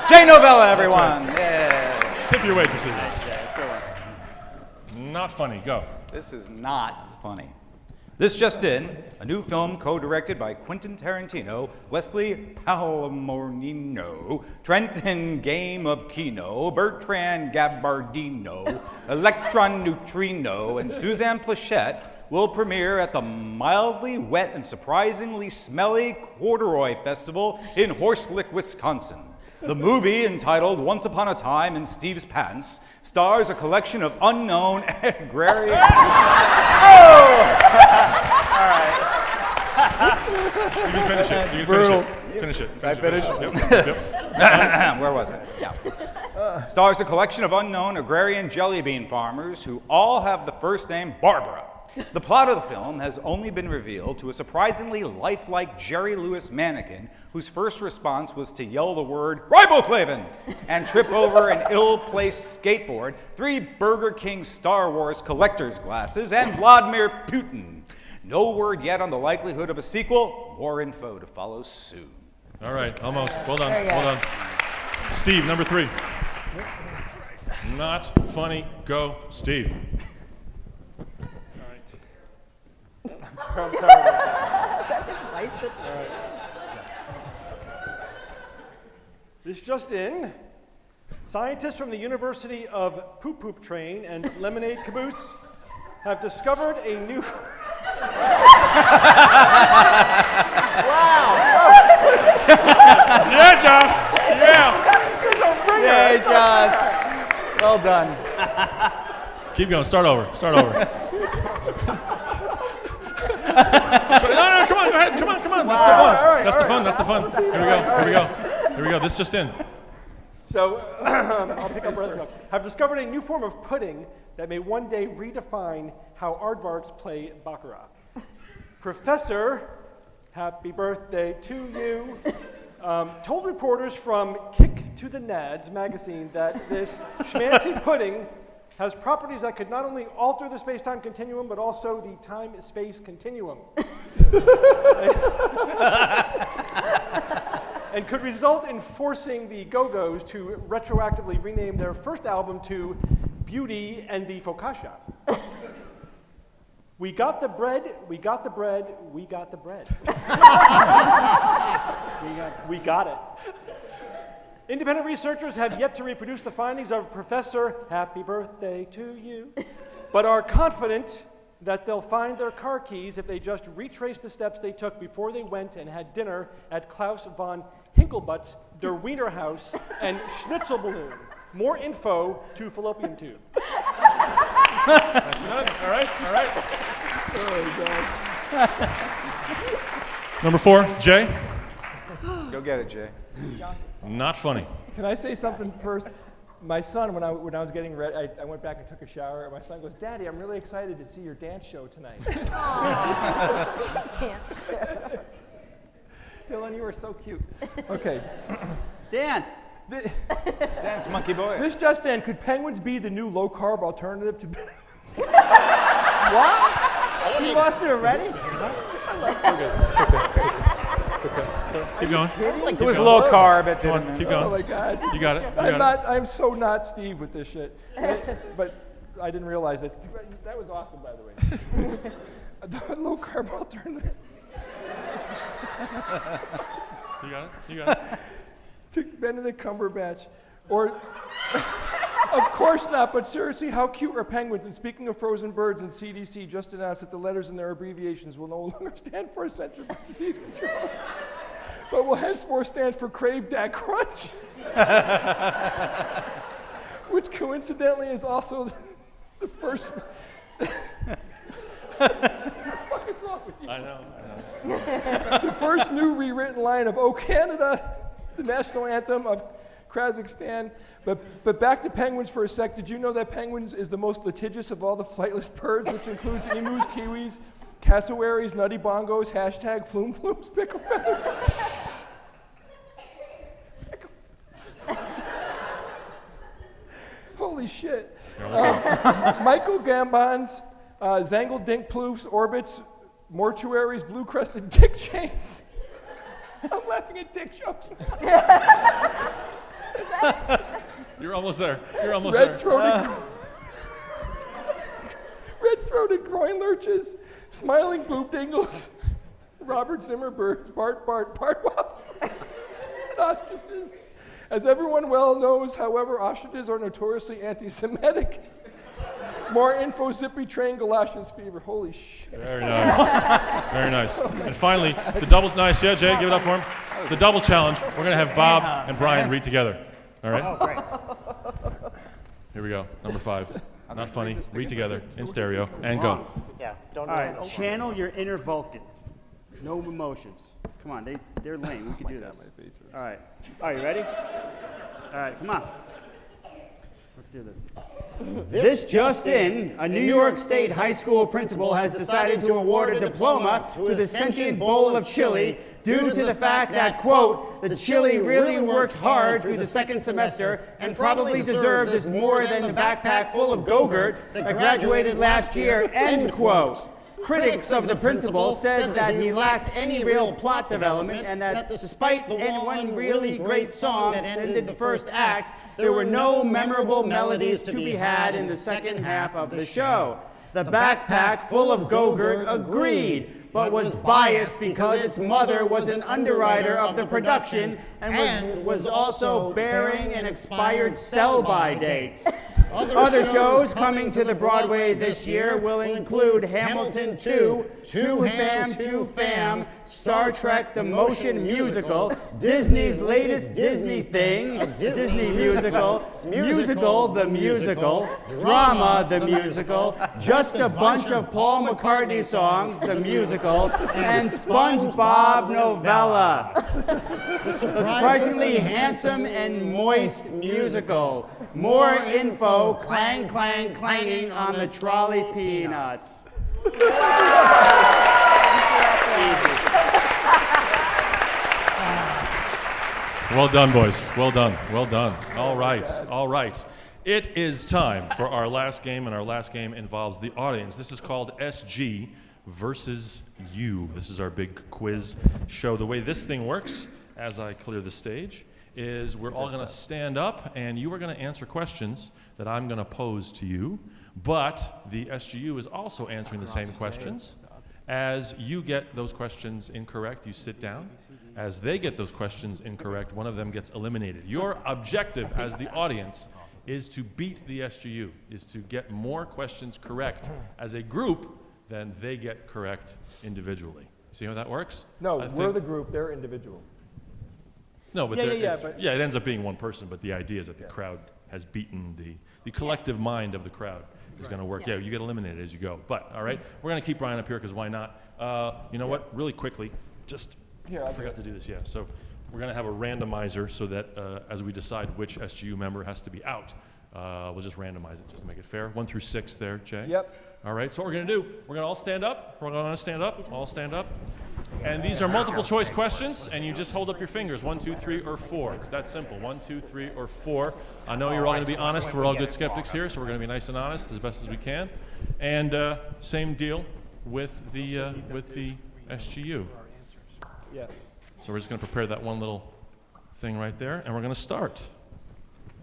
Jay Novella, everyone. Yeah. Tip your waitresses. Not funny. Go. This is not funny. This just in, a new film co-directed by Quentin Tarantino, Wesley Palomorino, Trenton Game of Kino, Bertrand Gabardino, Electron Neutrino, and Suzanne Plachette will premiere at the mildly wet and surprisingly smelly Corduroy Festival in Horselick, Wisconsin. The movie, entitled Once Upon a Time in Steve's Pants, stars a collection of unknown agrarian... You can finish it. You can Brutal. finish it. I finish? Yep. Where was I? Yeah. Stars a collection of unknown agrarian jelly bean farmers who all have the first name Barbara. The plot of the film has only been revealed to a surprisingly lifelike Jerry Lewis mannequin whose first response was to yell the word riboflavin and trip over an ill-placed skateboard, 3 Burger King Star Wars collector's glasses, and Vladimir Putin. No word yet on the likelihood of a sequel. More info to follow soon. All right, almost. Well done. There you Well go. done. Steve, number 3. Not funny. Go, Steve. All right. I'm terrible. His wife that- This just in. Scientists from the University of Poop Poop Train and Lemonade Caboose have discovered a new... Yeah, Josh. Yeah. Yay, Josh. Well done. Keep going. Start over. Start over. No, come on. Go ahead. Come on. That's the fun. That's the fun. That's the fun. Here we go. Here we go. Here we go. This just in. So, I'll pick up where it goes. Have discovered a new form of pudding that may one day redefine how aardvarks play Baccarat. Professor, happy birthday to you, told reporters from Kick to the Nads magazine that this schmancy pudding has properties that could not only alter the space-time continuum, but also the time-space continuum. And could result in forcing the Go-Go's to retroactively rename their first album to Beauty and the Focaccia. We got the bread, we got the bread, we got the bread. We got it. Independent researchers have yet to reproduce the findings of Professor Happy Birthday to You, but are confident that they'll find their car keys if they just retrace the steps they took before they went and had dinner at Klaus von Hinkelbutt's Der Wiener House and Schnitzel Balloon. More info to fallopian tube. That's good. All right. All right. Number 4, Jay. Go get it, Jay. Not funny. Can I say something first? My son, when I was getting ready, I went back and took a shower, and my son goes, "Daddy, I'm really excited to see your dance show tonight." Dance show. Dylan, you are so cute. Okay. Dance. Dance, monkey boy. This just in, could penguins be the new low-carb alternative to... What? You lost it already? Keep going. It was low carb. It Come on. didn't. Keep Oh going. my God. You got it. You got it. I'm so not Steve with this shit. But I didn't realize that. That was awesome, by the way. The low-carb alternative. You got it. You got it. To Benedict Cumberbatch. Or, of course not, but seriously, how cute are penguins? And speaking of frozen birds, and CDC just announced that the letters in their abbreviations will no longer stand for Center for Disease Control, but will henceforth stand for Crave Dat Crunch, which coincidentally is also the first... What the fuck is wrong with you? I know. The first new rewritten line of "O Canada," the national anthem of Kazakhstan. But back to penguins for a sec. Did you know that penguins is the most litigious of all the flightless birds, which includes emus, kiwis, cassowaries, nutty bongos, hashtag flume flumes, pickle feathers. Holy shit. Michael Gambons, Zangle Dink Ploofs, Orbits, Mortuaries, Blue-Crested Dick Chains. I'm laughing at dick jokes. You're almost there. You're almost there. Red-throated groin lurches, smiling boob dingles, Robert Zimmer birds, Bart waffles, and ostriches. As everyone well knows, however, ostriches are notoriously anti-Semitic. More info, zippy train, galoshes fever. Holy shit. Very nice. Very nice. And finally, the double, nice, yeah, Jay, give it up for him. The double challenge, we're going to have Bob and Brian read together. All right? Oh, great. Here we go. Number 5. Not funny. Read together in stereo and go. Yeah, don't All do right, it. channel your inner Vulcan. No emotions. Come on, they're lame. We can do this. All right. Are you ready? All right, come on. Let's do this. This just in, a New York State high school principal has decided to award a diploma to the sentient bowl of chili due to the fact that, quote, the chili really worked hard through the second semester and probably deserved this more than the backpack full of Go-Gurt that graduated last year, end quote. Critics of the principal said that he lacked any real plot development and that despite one really great song that ended the first act, there were no memorable melodies to be had in the second half of the show. The backpack full of Go-Gurt agreed, but was biased because its mother was an underwriter of the production and was also bearing an expired sell-by date. Other shows coming to the Broadway this year will include Hamilton 2, 2 Fam, Star Trek the Motion Musical, Disney's latest Disney thing, Disney Musical, Musical the Musical, Drama the Musical, Just a Bunch of Paul McCartney Songs the Musical, and SpongeBob Novella. The surprisingly handsome and moist musical. More info, clang, clang, clanging on the trolley peanuts. Well done, boys. Well done. Well done. All right. All right. It is time for our last game, and our last game involves the audience. This is called SG versus U. This is our big quiz show. The way this thing works, as I clear the stage, is we're all going to stand up, and you are going to answer questions that I'm going to pose to you. But the SGU is also answering the same questions. As you get those questions incorrect, you sit down. As they get those questions incorrect, one of them gets eliminated. Your objective as the audience is to beat the SGU, is to get more questions correct as a group than they get correct individually. See how that works? No, we're the group, they're individual. No, but, it ends up being one person, but the idea is that the crowd has beaten the collective mind of the crowd is going to work. Yeah, you get eliminated as you go. But, all right, we're going to keep Brian up here because why not? You know what? Really quickly, I forgot to do this, yeah. So we're going to have a randomizer so that as we decide which SGU member has to be out, we'll just randomize it just to make it fair. 1 through 6 there, Jay. Yep. All right, so what we're going to do, we're going to all stand up. We're going to stand up, all stand up. And these are multiple choice questions, and you just hold up your fingers, 1, 2, 3, or 4. It's that simple, 1, 2, 3, or 4. I know you're all going to be honest. We're all good skeptics here, so we're going to be nice and honest as best as we can. And same deal with the SGU. Yeah. So we're just going to prepare that one little thing right there, and we're going to start.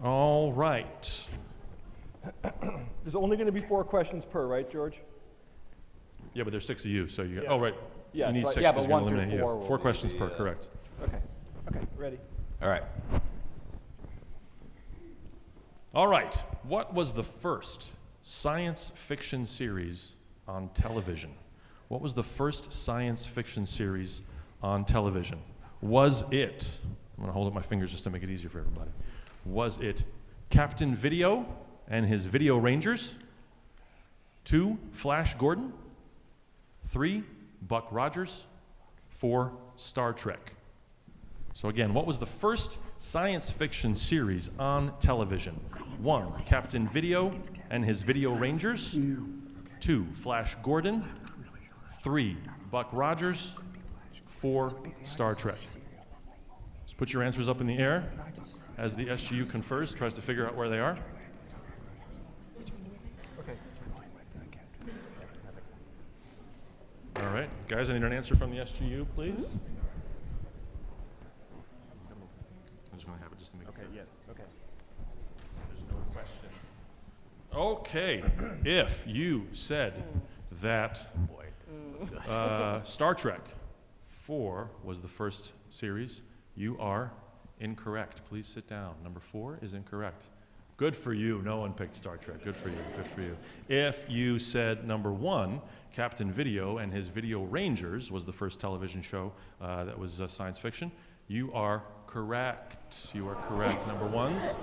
All right. There's only going to be 4 questions per, right, George? Yeah, but there's 6 of you, so you. Yeah. Oh, right. Yeah, you need so 6 yeah, because but you're going to 1 eliminate through 4 you. will 4 questions per, correct. Okay. Okay, ready. All right. All right. What was the first science fiction series on television? What was the first science fiction series on television? Was it, I'm going to hold up my fingers just to make it easier for everybody. Was it Captain Video and his Video Rangers? 2, Flash Gordon? 3, Buck Rogers? 4, Star Trek? So again, what was the first science fiction series on television? 1, Captain Video and his Video Rangers. 2, Flash Gordon. 3, Buck Rogers. 4, Star Trek. Just put your answers up in the air as the SGU confers, tries to figure out where they are. All right, guys, I need an answer from the SGU, please. I'm just going to have it just to make it clear. Okay. There's no question. Okay, if you said that Star Trek 4 was the first series, you are incorrect. Please sit down. Number 4 is incorrect. Good for you. No one picked Star Trek. Good for you. Good for you. If you said number 1, Captain Video and his Video Rangers was the first television show that was science fiction, you are correct. You are correct. Number ones.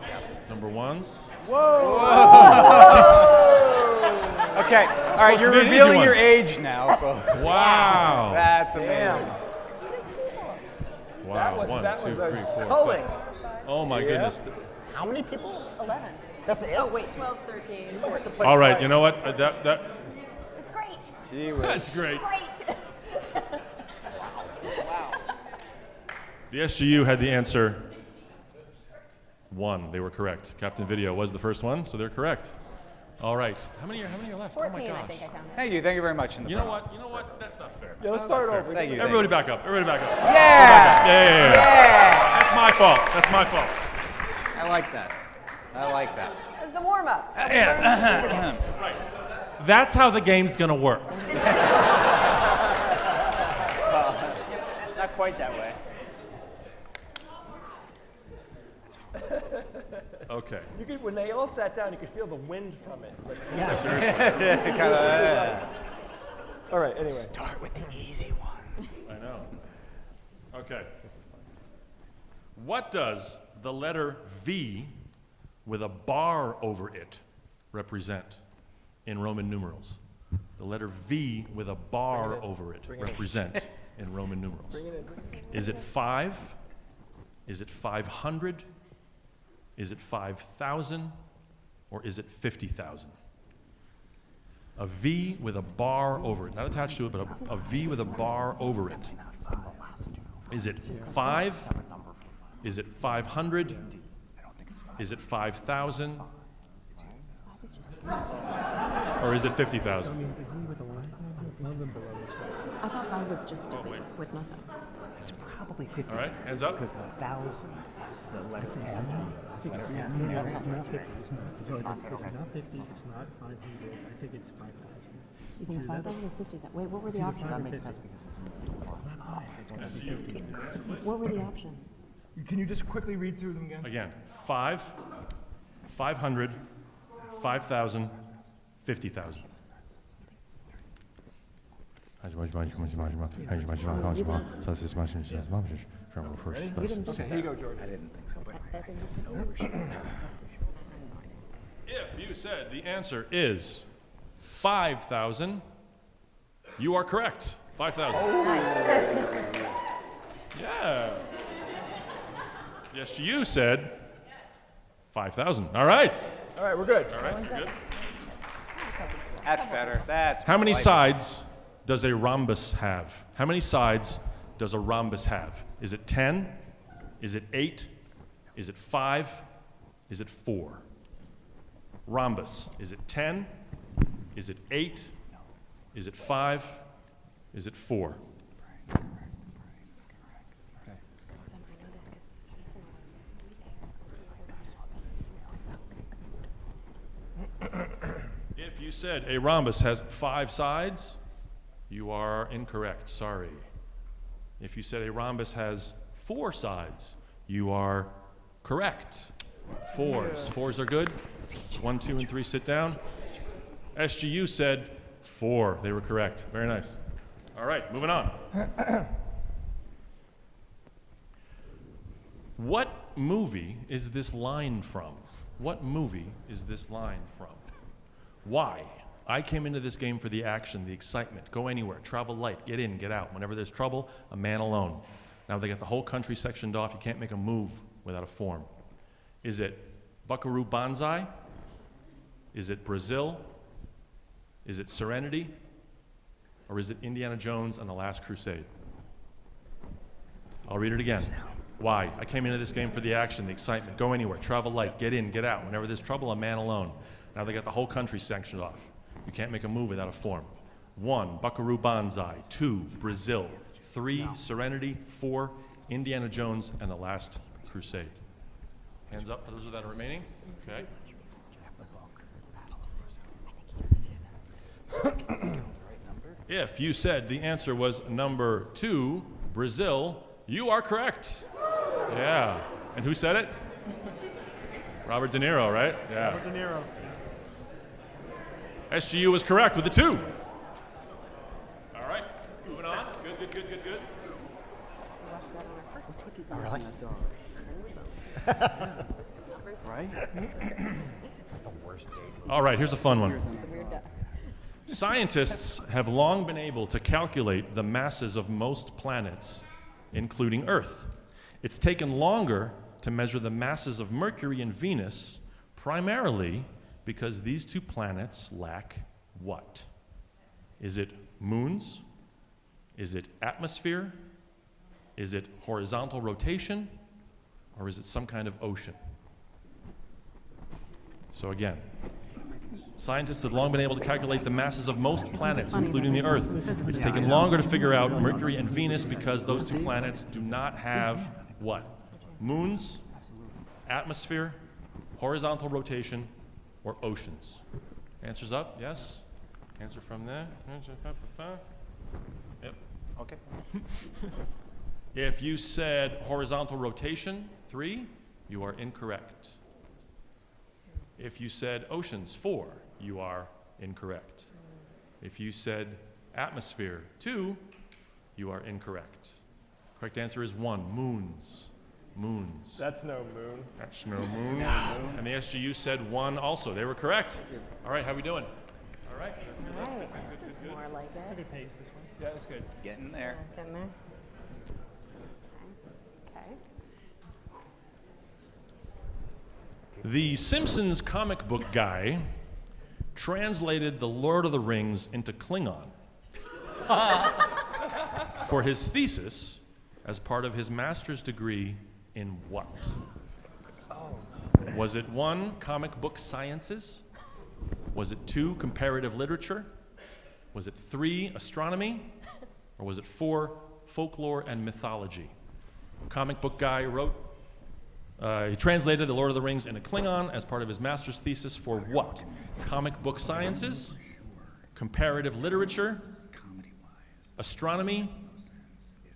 Number ones. Whoa! Jesus. Okay. All right, you're revealing your age now, folks. Wow. That's amazing. Wow. 1, 2, 3, 4. Culling. Oh my goodness. How many people? 11. That's it? Oh, wait, 12, 13. All right. You know what? It's great. Gee whiz. That's great. It's great. The SGU had the answer 1. They were correct. Captain Video was the first one, so they're correct. All right. How many are left? 14, oh my I gosh. think I counted. Thank you very much. In the You know front. what? You know what? That's not fair. Yeah, let's start over. Thank you. Everybody back up. Everybody back up. Yeah. Yeah. That's my fault. That's my fault. I like that. I like that. It's the warm-up. Yeah. Right. That's how the game's gonna work. Not quite that way. Okay. You could, when they all sat down, you could feel the wind from it. It's like, all right, anyway. Start with the easy one. I know. Okay. What does the letter V with a bar over it represent in Roman numerals? The letter V with a bar over it represent in Roman numerals. Bring it in. Is it 5? Is it 500? Is it 5,000? Or is it 50,000? A V with a bar over it, not attached to it, but a V with a bar over it. Is it 5? Is it 500? Is it 5,000? Or is it 50,000? I thought 5 was just with nothing. It's probably 50. All right, hands up. Because the 1,000 is the letter F. That's not 50. It's not 50. It's not 500. I think it's 5,000. You think it's 5,000 or 50,000? Wait, what were the options? That makes sense because it's not 5. It's got to be 50. What were the options? Can you just quickly read through them again? Again, 5, 500, 5,000, 50,000. Okay, here you go, George. I didn't think so, but If you said the answer is 5,000, you are correct. 5,000. Yeah. The SGU said 5,000. All right. All right, we're good. All right, good. That's better. That's How many more like it. sides does a rhombus have? How many sides does a rhombus have? Is it 10? Is it 8? Is it 5? Is it 4? Rhombus. Is it 10? Is it 8? Is it 5? Is it 4? If you said a rhombus has 5 sides, you are incorrect. Sorry. If you said a rhombus has 4 sides, you are correct. 4s. 4s are good. 1, 2, and 3 sit down. SGU said 4. They were correct. Very nice. All right, moving on. What movie is this line from? What movie is this line from? Why? I came into this game for the action, the excitement. Go anywhere, travel light, get in, get out. Whenever there's trouble, a man alone. Now they got the whole country sectioned off. You can't make a move without a form. Is it Buckaroo Banzai? Is it Brazil? Is it Serenity? Or is it Indiana Jones and the Last Crusade? I'll read it again. Why? I came into this game for the action, the excitement. Go anywhere, travel light, get in, get out. Whenever there's trouble, a man alone. Now they got the whole country sectioned off. You can't make a move without a form. 1, Buckaroo Banzai. 2, Brazil. 3, Serenity. 4, Indiana Jones and the Last Crusade. Hands up for those that are remaining. Okay. If you said the answer was number 2, Brazil, you are correct. Yeah. And who said it? Robert De Niro, right? Yeah. Robert De Niro. SGU was correct with the 2. All right, moving on. Good. Really? Right? It's like the worst date. All right, here's a fun one. It's a weird day. Scientists have long been able to calculate the masses of most planets, including Earth. It's taken longer to measure the masses of Mercury and Venus, primarily because these 2 planets lack what? Is it moons? Is it atmosphere? Is it horizontal rotation? Or is it some kind of ocean? So again, Scientists have long been able to calculate the masses of most planets, including the Earth. It's taken longer to figure out Mercury and Venus because those two planets do not have what? Moons, atmosphere, horizontal rotation, or oceans. Answers up? Yes? Answer from there? Yep. Okay. If you said horizontal rotation, 3, you are incorrect. If you said oceans, 4, you are incorrect. If you said atmosphere, 2, you are incorrect. Correct answer is 1, moons. Moons. That's no moon. That's no moon. And the SGU said 1 also. They were correct. All right, how we doing? All right. All right. More like it. It's a good pace, this one. Yeah, that's good. Getting there. Getting there. Okay. The Simpsons comic book guy translated The Lord of the Rings into Klingon for his thesis as part of his master's degree in what? Was it 1, comic book sciences? Was it 2, comparative literature? Was it 3, astronomy? Or was it 4, folklore and mythology? Comic book guy wrote, he translated The Lord of the Rings into Klingon as part of his master's thesis for what? Comic book sciences, comparative literature, astronomy,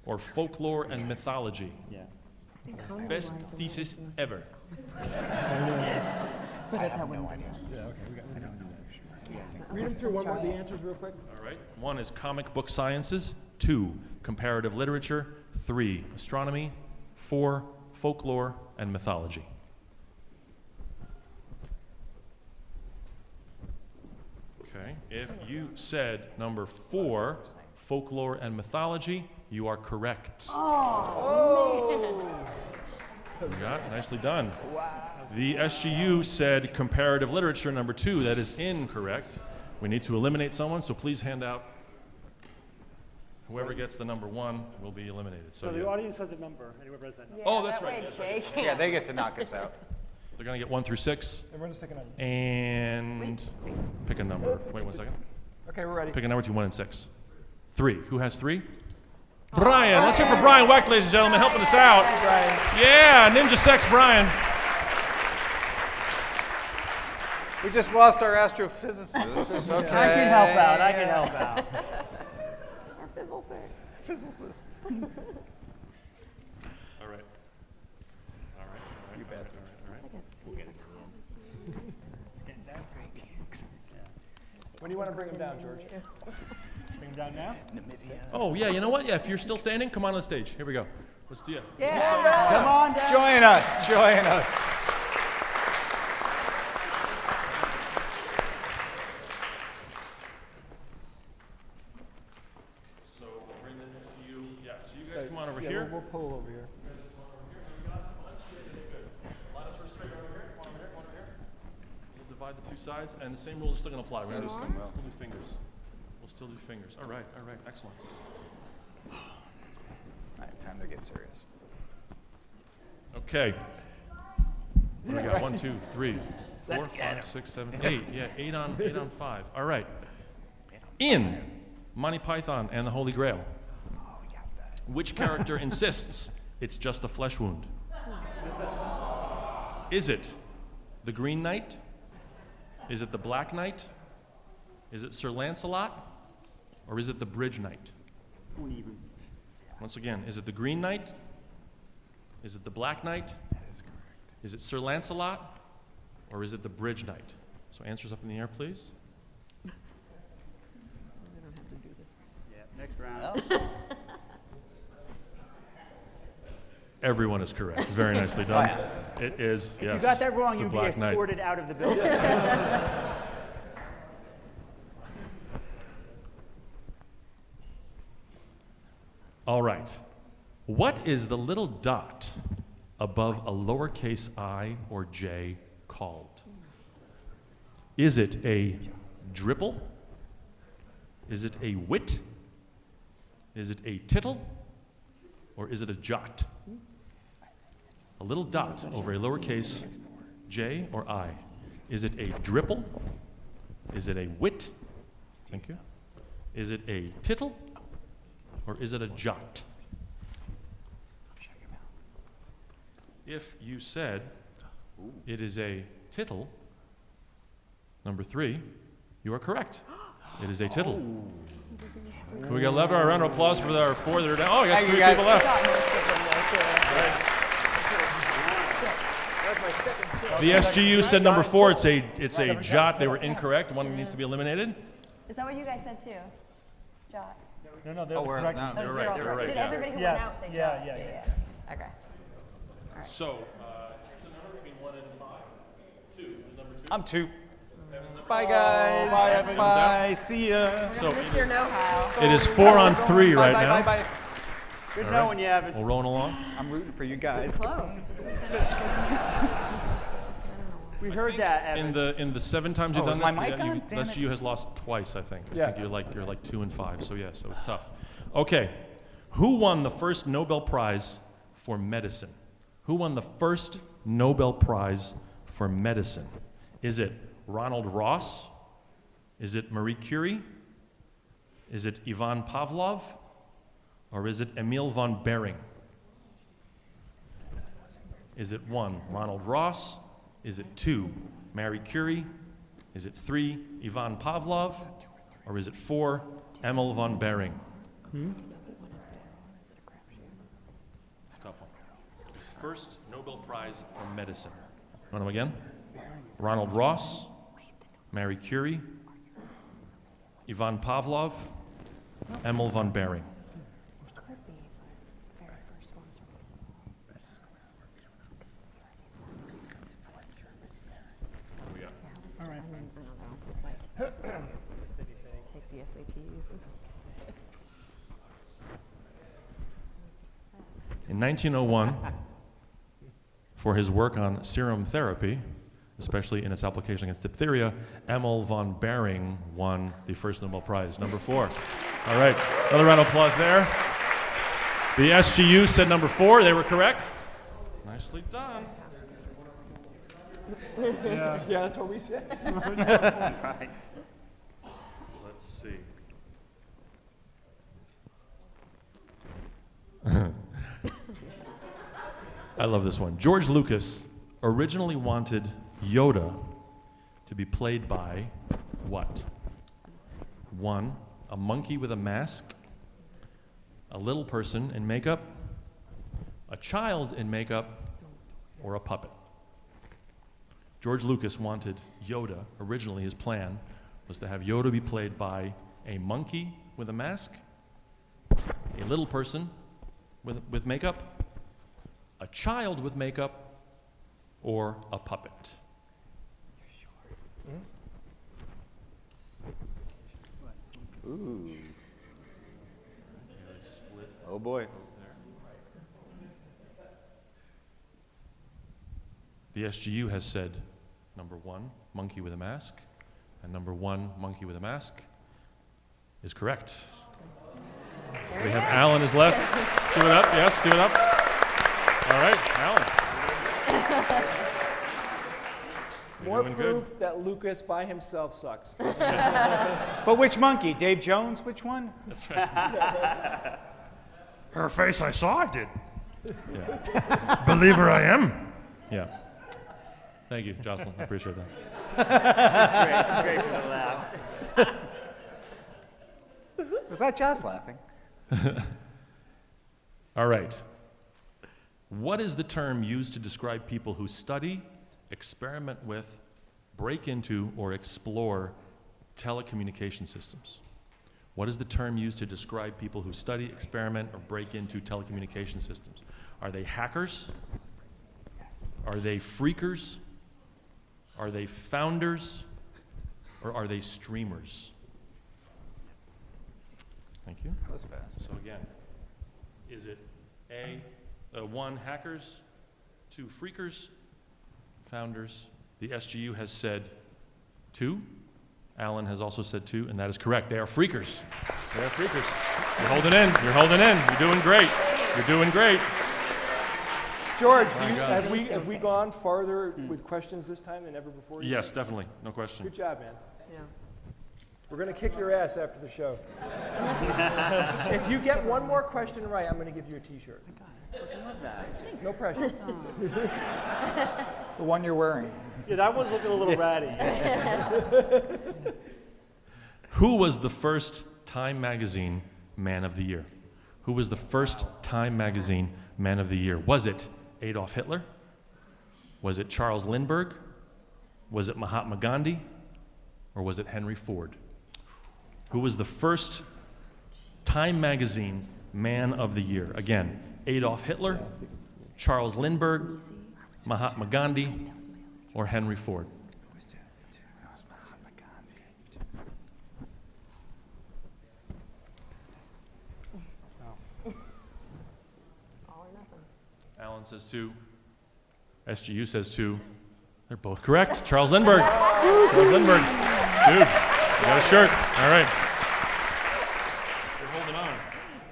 or folklore and mythology? Yeah. Best thesis ever. But that wouldn't be Yeah, okay, we got I don't know for sure. Read them through one more, the answers real quick. All right. 1 is comic book sciences, 2, comparative literature, 3, astronomy, 4, folklore and mythology. Okay. If you said number 4, folklore and mythology, you are correct. Yeah, nicely done. Wow. The SGU said comparative literature, number 2. That is incorrect. We need to eliminate someone, so please hand out. Whoever gets the number 1 will be eliminated. So the audience has a number, and whoever has that number. Yeah, Oh, that's that right, way that's right, Jay Yeah, they get to knock us out. They're going to get 1 through 6. Everyone's taking a. And pick a number. Wait 1 second. Okay, we're ready. Pick a number between 1 and 6. 3. Who has 3? Brian. Let's hear for Brian Wecht, ladies and gentlemen, helping us out. Brian. Yeah, Ninja Sex Brian. We just lost our astrophysicist. Okay. I can help out. I can help out. Our fizzle sir. Physicist. All right. All right. All right. You bet. All right. When do you want to bring him down, George? Bring them down now. Oh, yeah, you know what? Yeah, if you're still standing, come on the stage. Here we go. Let's do it. Yeah. Come on down. Join us. Join us. So we'll bring them to you. Yeah, so you guys come on over Yeah, here. We'll pull over here. We'll divide the 2 sides, and the same rules are still going to apply. We're going to still do fingers. We'll still do fingers. All right, excellent. All right, time to get serious. Okay. What do we got? 1, 2, 3, 4, 5, 6, 7, 8. Yeah, 8 on 5. All right. In Monty Python and the Holy Grail, which character insists it's just a flesh wound? Is it the Green Knight? Is it the Black Knight? Is it Sir Lancelot? Or is it the Bridge Knight? Once again, is it the Green Knight? Is it the Black Knight? That is correct. Is it Sir Lancelot? Or is it the Bridge Knight? So answers up in the air, please. Yeah, next round. Everyone is correct. Very nicely done. It is, If yes, you got that wrong, the you'd be Black Knight. escorted out of the building. All right. What is the little dot above a lowercase I or J called? Is it a dribble? Is it a wit? Is it a tittle? Or is it a jot? A little dot over a lowercase J or I. Is it a dribble? Is it a wit? Thank you. Is it a tittle? Or is it a jot? If you said it is a tittle, number 3, you are correct. It is a tittle. Can we get left our round of applause for our 4 that are down? Oh, we got 3 people left. The SGU said number 4. It's a jot. They were incorrect. One needs to be eliminated. Is that what you guys said too? Jot. No, they're correct. They were right. They were right. Did Yeah. everybody who Yes. went out say Yeah, jot? yeah. Okay. So, choose a number between 1 and 5. 2. Who's number 2? I'm 2. Bye, guys. Bye, Evan. Bye. See ya. We're gonna miss your know-how. It is 4 on 3 right Bye, now. bye, bye, bye. Good All knowing you, Evan. We're rolling along. I'm rooting for you guys. Close. We heard that, Evan. In the 7 times you've Oh, done is this, my mic on? the Damn SGU has lost twice, I think. Yeah. I think you're like 2 and 5. So yeah, so it's tough. Okay, who won the first Nobel Prize for medicine? Who won the first Nobel Prize for medicine? Is it Ronald Ross? Is it Marie Curie? Is it Ivan Pavlov? Or is it Emil von Behring? Is it 1, Ronald Ross? Is it 2, Marie Curie? Is it 3, Ivan Pavlov? Or is it 4, Emil von Behring? It's a tough one. First Nobel Prize for medicine. Want them again? Ronald Ross, Marie Curie, Ivan Pavlov, Emil von Behring. Take the SATs. In 1901, for his work on serum therapy, especially in its application against diphtheria, Emil von Behring won the first Nobel Prize, number 4. All right, another round of applause there. The SGU said number 4. They were correct. Nicely done. Yeah, that's what we said. Right. Let's see. I love this one. George Lucas originally wanted Yoda to be played by what? 1, a monkey with a mask, a little person in makeup, a child in makeup, or a puppet. George Lucas wanted Yoda, originally his plan was to have Yoda be played by a monkey with a mask, a little person with makeup, a child with makeup, or a puppet. Ooh. Oh boy. The SGU has said number 1, monkey with a mask, and number 1, monkey with a mask, is correct. We have Alan is left. Give it up, yes, give it up. All right, Alan. More doing proof good. that Lucas by himself sucks. But which monkey? Dave Jones? Which one? That's right. Her face, I saw I did. Yeah. Believer I am. Yeah. Thank you, Jocelyn. I appreciate that. That's great. Great for the laugh. Was that Joss laughing? All right. What is the term used to describe people who study, experiment with, break into, or explore telecommunication systems? What is the term used to describe people who study, experiment, or break into telecommunication systems? Are they hackers? Are they freakers? Are they founders? Or are they streamers? Thank you. That was fast. So again, is it A, 1, hackers, 2, freakers, founders? The SGU has said 2. Alan has also said 2, and that is correct. They are freakers. They are freakers. You're holding in. You're holding in. You're doing great. You're doing great. George, My God. have we gone farther with questions this time than ever before? Yes, definitely. No question. Good job, man. Yeah. We're going to kick your ass after the show. If you get one more question right, I'm going to give you a T-shirt. I love that. No pressure. The one you're wearing. Yeah, that one's looking a little ratty. Who was the first Time Magazine Man of the Year? Who was the first Time Magazine Man of the Year? Was it Adolf Hitler? Was it Charles Lindbergh? Was it Mahatma Gandhi? Or was it Henry Ford? Who was the first Time Magazine Man of the Year? Again, Adolf Hitler, Charles Lindbergh, Mahatma Gandhi, or Henry Ford? Alan says 2. SGU says 2. They're both correct. Charles Lindbergh. Charles Lindbergh. Dude, you got a shirt. All right. You're holding on.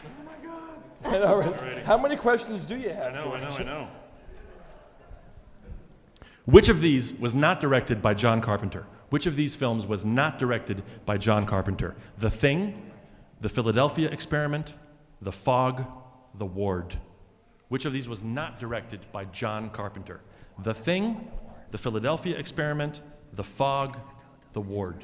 Oh my God. All right. How many questions do you have? I know. Which of these was not directed by John Carpenter? Which of these films was not directed by John Carpenter? The Thing, The Philadelphia Experiment, The Fog, The Ward. Which of these was not directed by John Carpenter? The Thing, The Philadelphia Experiment, The Fog, The Ward.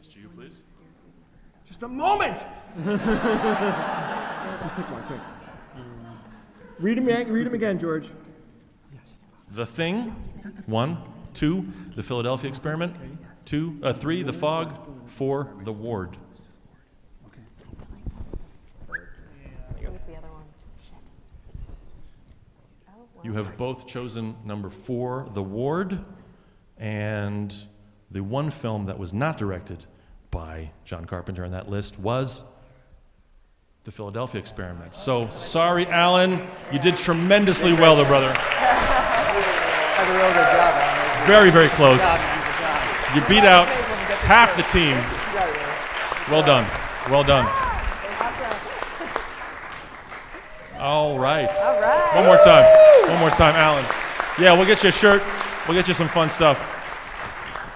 SGU, please. Just a moment! Just pick one, quick. Read him again, George. The Thing, 1. 2, The Philadelphia Experiment. 3, The Fog. 4, The Ward. What's the other one? Oh, well. You have both chosen number 4, The Ward, and the one film that was not directed by John Carpenter on that list was The Philadelphia Experiment. So, sorry, Alan. You did tremendously well, though, brother. Had a real good job, Alan. Very, very close. Good job. You beat out half the team. Well done. Well done. All right. All right. One more time. One more time, Alan. Yeah, we'll get you a shirt. We'll get you some fun stuff.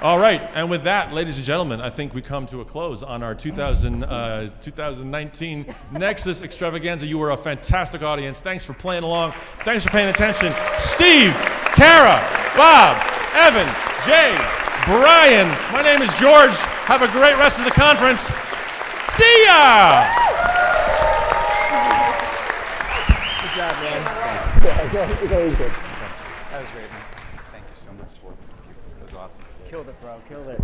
All right, and with that, ladies and gentlemen, I think we come to a close on our 2019 NECSS Extravaganza. You were a fantastic audience. Thanks for playing along. Thanks for paying attention. Steve, Kara, Bob, Evan, Jay, Brian. My name is George. Have a great rest of the conference. See ya! Good job, man. That was great, man. Thank you so much. That was awesome. Killed it, bro. Killed it.